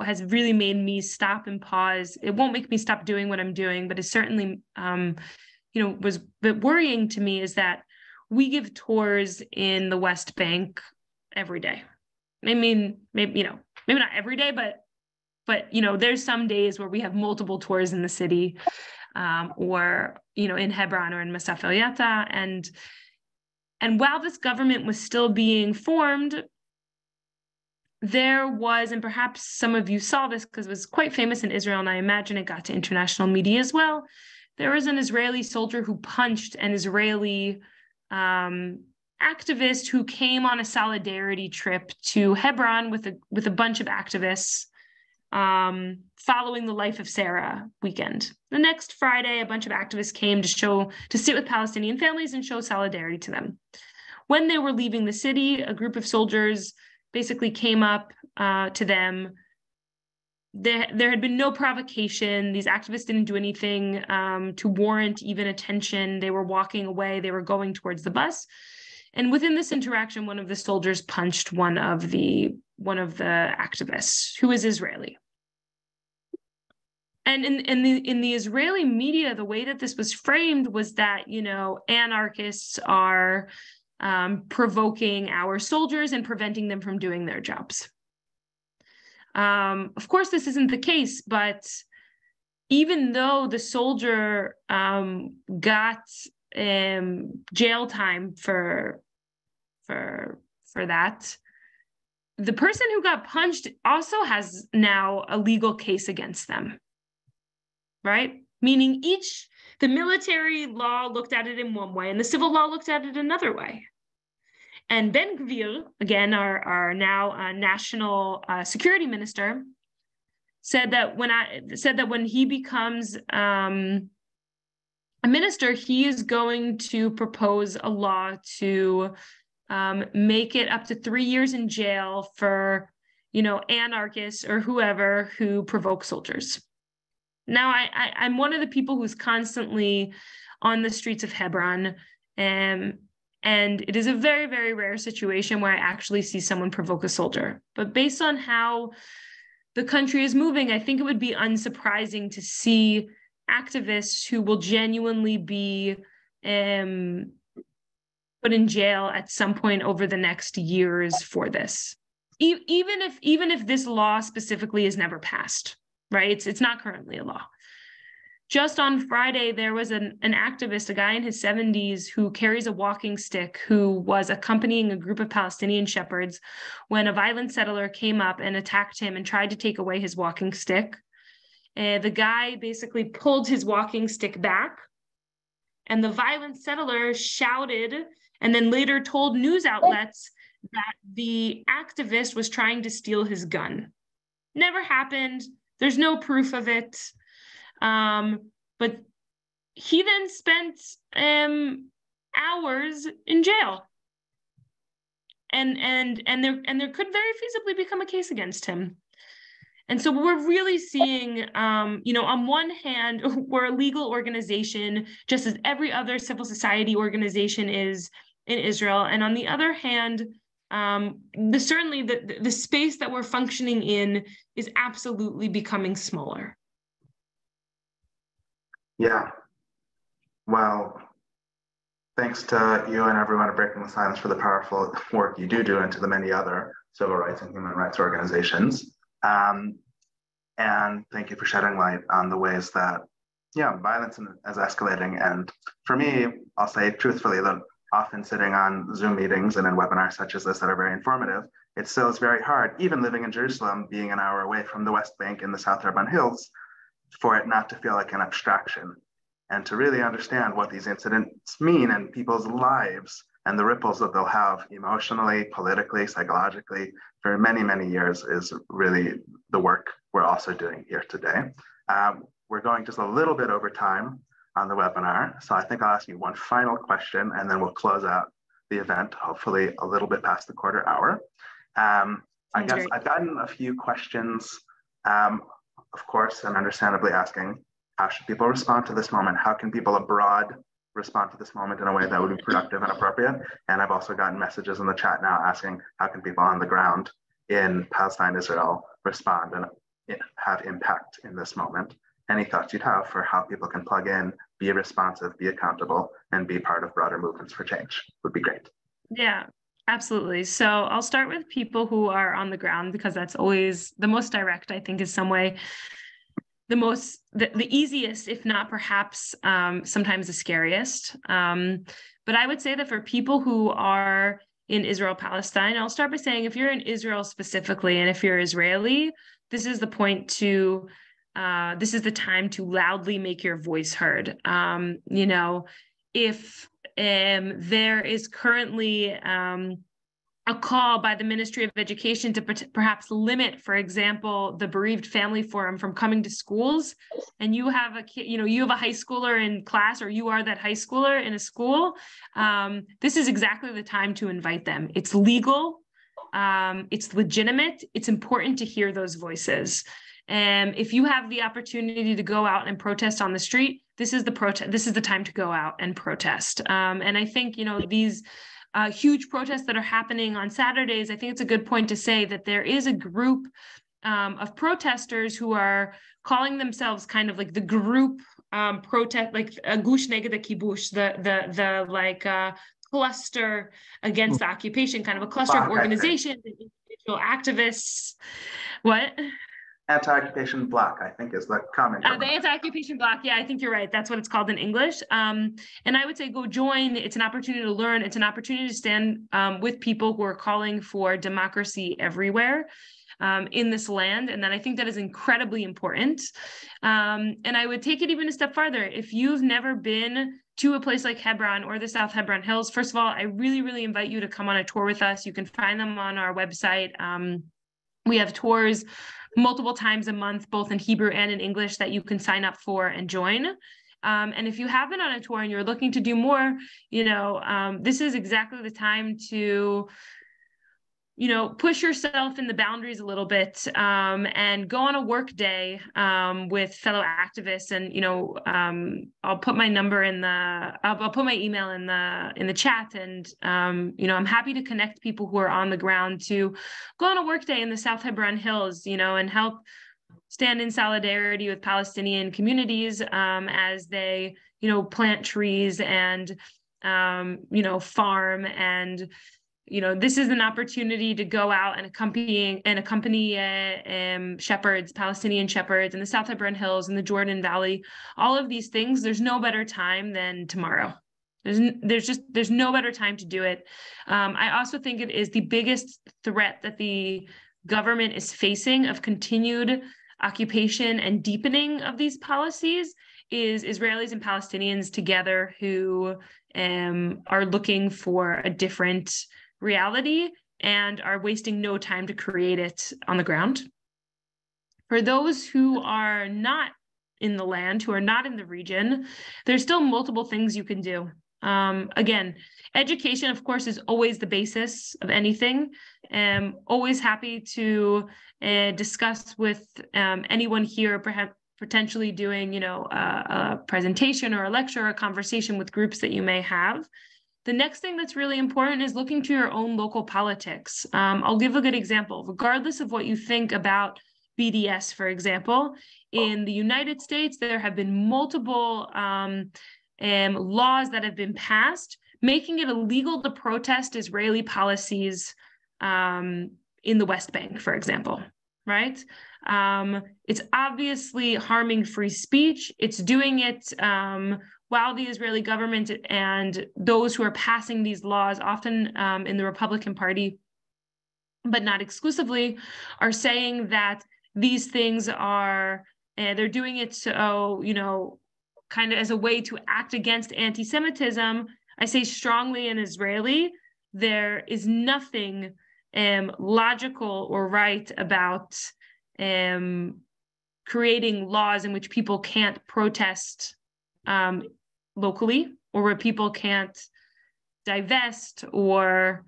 has really made me stop and pause. It won't make me stop doing what I'm doing, but it certainly, was a bit worrying to me, is that we give tours in the West Bank every day. I mean, maybe not every day, but there's some days where we have multiple tours in the city, or in Hebron or in Masaf El Yatta, and while this government was still being formed, there was, and perhaps some of you saw this because it was quite famous in Israel, and I imagine it got to international media as well. There was an Israeli soldier who punched an Israeli activist who came on a solidarity trip to Hebron with a bunch of activists, following the Life of Sarah weekend. The next Friday, a bunch of activists came to sit with Palestinian families and show solidarity to them. When they were leaving the city, a group of soldiers basically came up to them. There had been no provocation. These activists didn't do anything to warrant even attention. They were walking away. They were going towards the bus. And within this interaction, one of the soldiers punched one of the activists, who is Israeli. And in the Israeli media, the way that this was framed was that, anarchists are provoking our soldiers and preventing them from doing their jobs. Of course, this isn't the case, but even though the soldier got jail time for that, the person who got punched also has now a legal case against them, right? Meaning the military law looked at it in one way and the civil law looked at it another way. And Ben Gvir, again, our now national security minister, said that when he becomes a minister, he is going to propose a law to make it up to 3 years in jail for, anarchists or whoever who provoke soldiers. Now, I'm one of the people who's constantly on the streets of Hebron, and it is a very, very rare situation where I actually see someone provoke a soldier. But based on how the country is moving, I think it would be unsurprising to see activists who will genuinely be put in jail at some point over the next years for this. Even if this law specifically is never passed, right? It's not currently a law. Just on Friday, there was an activist, a guy in his 70s who carries a walking stick, who was accompanying a group of Palestinian shepherds when a violent settler came up and attacked him and tried to take away his walking stick. The guy basically pulled his walking stick back, and the violent settler shouted and then later told news outlets that the activist was trying to steal his gun. Never happened. There's no proof of it. But he then spent hours in jail, and there could very feasibly become a case against him. And so we're really seeing, on one hand, we're a legal organization, just as every other civil society organization is in Israel, and on the other hand, certainly the space that we're functioning in is absolutely becoming smaller. Yeah. Well, thanks to you and everyone at Breaking the Silence for the powerful work you do and to the many other civil rights and human rights organizations. And thank you for shedding light on the ways that, violence is escalating. And for me, I'll say truthfully that often sitting on Zoom meetings and in webinars such as this that are very informative, it still is very hard, even living in Jerusalem, being an hour away from the West Bank in the South Hebron Hills, for it not to feel like an abstraction and to really understand what these incidents mean in people's lives and the ripples that they'll have emotionally, politically, psychologically for many, many years is really the work we're also doing here today. We're going just a little bit over time on the webinar. So I think I'll ask you one final question and then we'll close out the event, hopefully a little bit past the quarter hour. I guess I've gotten a few questions, of course, and understandably asking, how should people respond to this moment? How can people abroad respond to this moment in a way that would be productive and appropriate? And I've also gotten messages in the chat now asking, how can people on the ground in Palestine, Israel respond and have impact in this moment? Any thoughts you'd have for how people can plug in, be responsive, be accountable, and be part of broader movements for change would be great. Yeah, absolutely. So I'll start with people who are on the ground because that's always the most direct, I think, is some way the easiest, if not perhaps sometimes the scariest. But I would say that for people who are in Israel, Palestine, I'll start by saying if you're in Israel specifically, and if you're Israeli, this is the point to this is the time to loudly make your voice heard. If there is currently a call by the Ministry of Education to perhaps limit, for example, the Bereaved Family Forum from coming to schools, and you have a kid, you have a high schooler in class, or you are that high schooler in a school, this is exactly the time to invite them. It's legal, it's legitimate, it's important to hear those voices. If you have the opportunity to go out and protest on the street, this is the time to go out and protest. And I think, these huge protests that are happening on Saturdays, I think it's a good point to say that there is a group of protesters who are calling themselves kind of like the group protest, like Gush Neged Kibush, the cluster against the occupation, kind of a cluster of organizations and individual activists. What? Anti-occupation bloc, I think, is the common term. The anti-occupation bloc, yeah, I think you're right. That's what it's called in English. And I would say go join. It's an opportunity to learn. It's an opportunity to stand with people who are calling for democracy everywhere in this land. And then I think that is incredibly important. And I would take it even a step farther. If you've never been to a place like Hebron or the South Hebron Hills, first of all, I really, really invite you to come on a tour with us. You can find them on our website. We have tours multiple times a month, both in Hebrew and in English, that you can sign up for and join. And if you have been on a tour and you're looking to do more, this is exactly the time to, push yourself in the boundaries a little bit and go on a work day with fellow activists. And, I'll put my number I'll put my email in the chat. And, I'm happy to connect people who are on the ground to go on a work day in the South Hebron Hills, and help stand in solidarity with Palestinian communities as they, plant trees and, farm. And this is an opportunity to go out and accompany shepherds, Palestinian shepherds in the South Hebron Hills and the Jordan Valley. All of these things, there's no better time than tomorrow. There's no better time to do it. I also think it is the biggest threat that the government is facing of continued occupation and deepening of these policies is Israelis and Palestinians together who are looking for a different reality and are wasting no time to create it on the ground. For those who are not in the land, who are not in the region, there's still multiple things you can do. Again, education, of course, is always the basis of anything. Always happy to discuss with anyone here, perhaps potentially doing, a presentation or a lecture or a conversation with groups that you may have. The next thing that's really important is looking to your own local politics. I'll give a good example. Regardless of what you think about BDS, for example, in the United States, there have been multiple laws that have been passed making it illegal to protest Israeli policies in the West Bank, for example, right? It's obviously harming free speech. It's doing it while the Israeli government and those who are passing these laws, often in the Republican Party, but not exclusively, are saying that these things are, they're doing it so, kind of as a way to act against anti-Semitism. I say strongly in Israeli, there is nothing logical or right about creating laws in which people can't protest locally, or where people can't divest or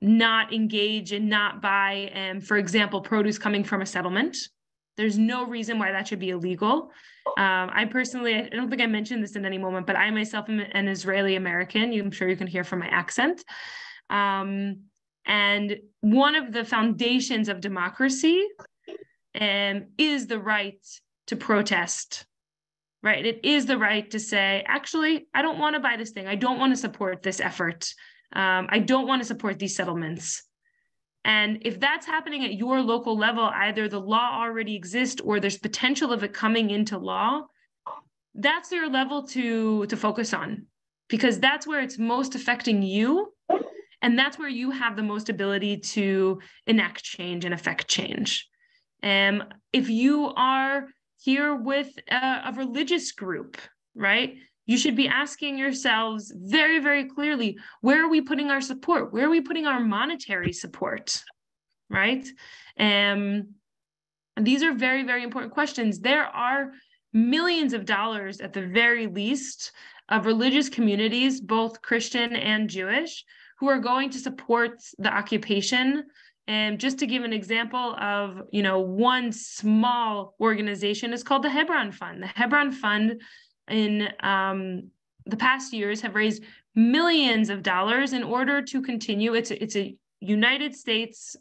not engage and not buy, for example, produce coming from a settlement. There's no reason why that should be illegal. I personally, I don't think I mentioned this in any moment, but I myself am an Israeli American. I'm sure you can hear from my accent. And one of the foundations of democracy is the right to protest, right? It is the right to say, actually, I don't want to buy this thing. I don't want to support this effort. I don't want to support these settlements. And if that's happening at your local level, either the law already exists or there's potential of it coming into law, that's your level to focus on, because that's where it's most affecting you. And that's where you have the most ability to enact change and affect change. If you are here with a religious group, right? You should be asking yourselves very, very clearly, where are we putting our support? Where are we putting our monetary support, right? These are very, very important questions. There are millions of dollars at the very least of religious communities, both Christian and Jewish, who are going to support the occupation. And just to give an example of, one small organization is called the Hebron Fund. The Hebron Fund in the past years have raised millions of dollars in order to continue. It's a United States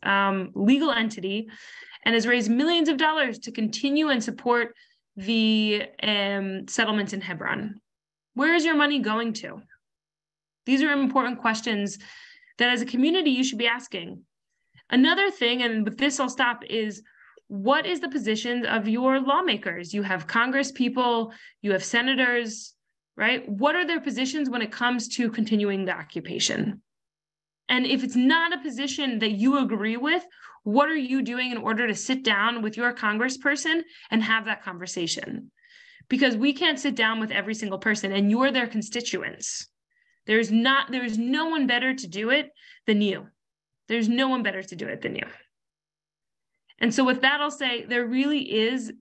legal entity, and has raised millions of dollars to continue and support the settlements in Hebron. Where is your money going to? These are important questions that as a community you should be asking. Another thing, and with this I'll stop, is what is the position of your lawmakers? You have Congress people, you have senators, right? What are their positions when it comes to continuing the occupation? And if it's not a position that you agree with, what are you doing in order to sit down with your congressperson and have that conversation? Because we can't sit down with every single person, and you're their constituents. There is no one better to do it than you. There's no one better to do it than you. And so with that, I'll say there really is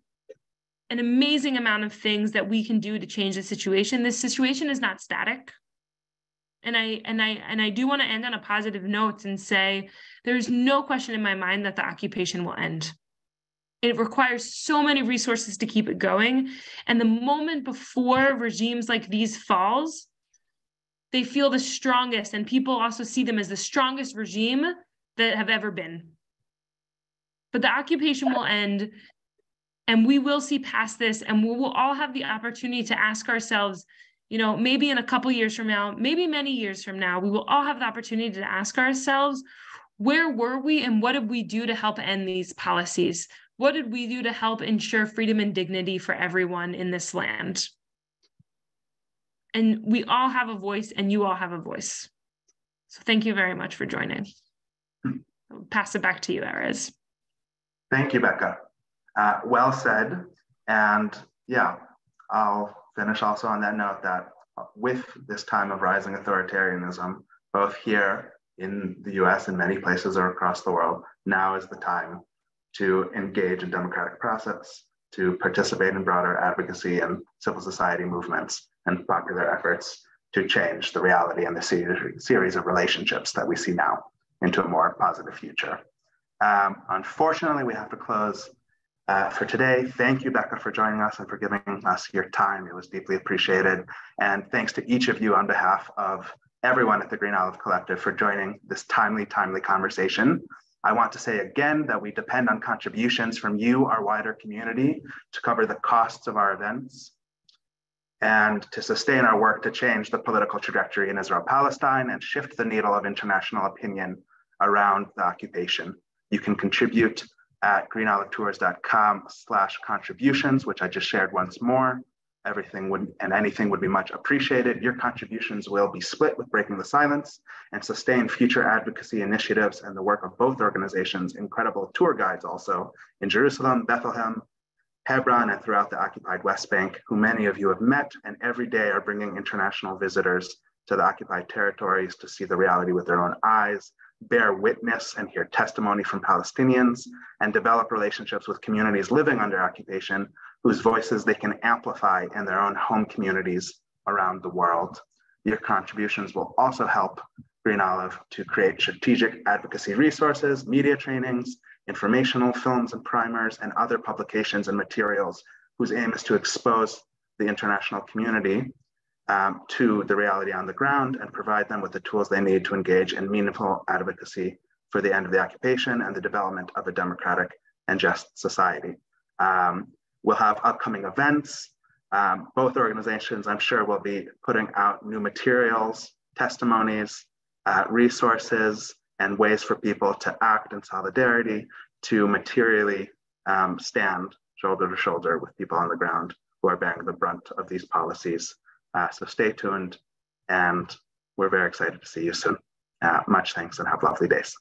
an amazing amount of things that we can do to change the situation. This situation is not static. And I do want to end on a positive note and say there's no question in my mind that the occupation will end. It requires so many resources to keep it going. And the moment before regimes like these falls, they feel the strongest, and people also see them as the strongest regime that have ever been. But the occupation will end, and we will see past this, and we will all have the opportunity to ask ourselves, maybe in a couple years from now, maybe many years from now, we will all have the opportunity to ask ourselves, where were we and what did we do to help end these policies? What did we do to help ensure freedom and dignity for everyone in this land? And we all have a voice, and you all have a voice. So thank you very much for joining. I'll pass it back to you, Erez. Thank you, Becca. Well said. And yeah, I'll finish also on that note that with this time of rising authoritarianism, both here in the US and many places or across the world, now is the time to engage in democratic process, to participate in broader advocacy and civil society movements and popular efforts to change the reality and the series of relationships that we see now into a more positive future. Unfortunately, we have to close for today. Thank you, Becca, for joining us and for giving us your time. It was deeply appreciated. And thanks to each of you on behalf of everyone at the Green Olive Collective for joining this timely conversation. I want to say again that we depend on contributions from you, our wider community, to cover the costs of our events. and to sustain our work to change the political trajectory in Israel-Palestine and shift the needle of international opinion around the occupation. You can contribute at greenolivetours.com/contributions, which I just shared once more. Everything would and anything would be much appreciated. Your contributions will be split with Breaking the Silence and sustain future advocacy initiatives and the work of both organizations, incredible tour guides also in Jerusalem, Bethlehem, Hebron, and throughout the occupied West Bank, who many of you have met and every day are bringing international visitors to the occupied territories to see the reality with their own eyes, bear witness and hear testimony from Palestinians, and develop relationships with communities living under occupation whose voices they can amplify in their own home communities around the world. Your contributions will also help Green Olive to create strategic advocacy resources, media trainings, informational films and primers, and other publications and materials whose aim is to expose the international community to the reality on the ground and provide them with the tools they need to engage in meaningful advocacy for the end of the occupation and the development of a democratic and just society. We'll have upcoming events. Both organizations, I'm sure, will be putting out new materials, testimonies, resources, and ways for people to act in solidarity to materially stand shoulder to shoulder with people on the ground who are bearing the brunt of these policies. So stay tuned, and we're very excited to see you soon. Much thanks and have lovely days.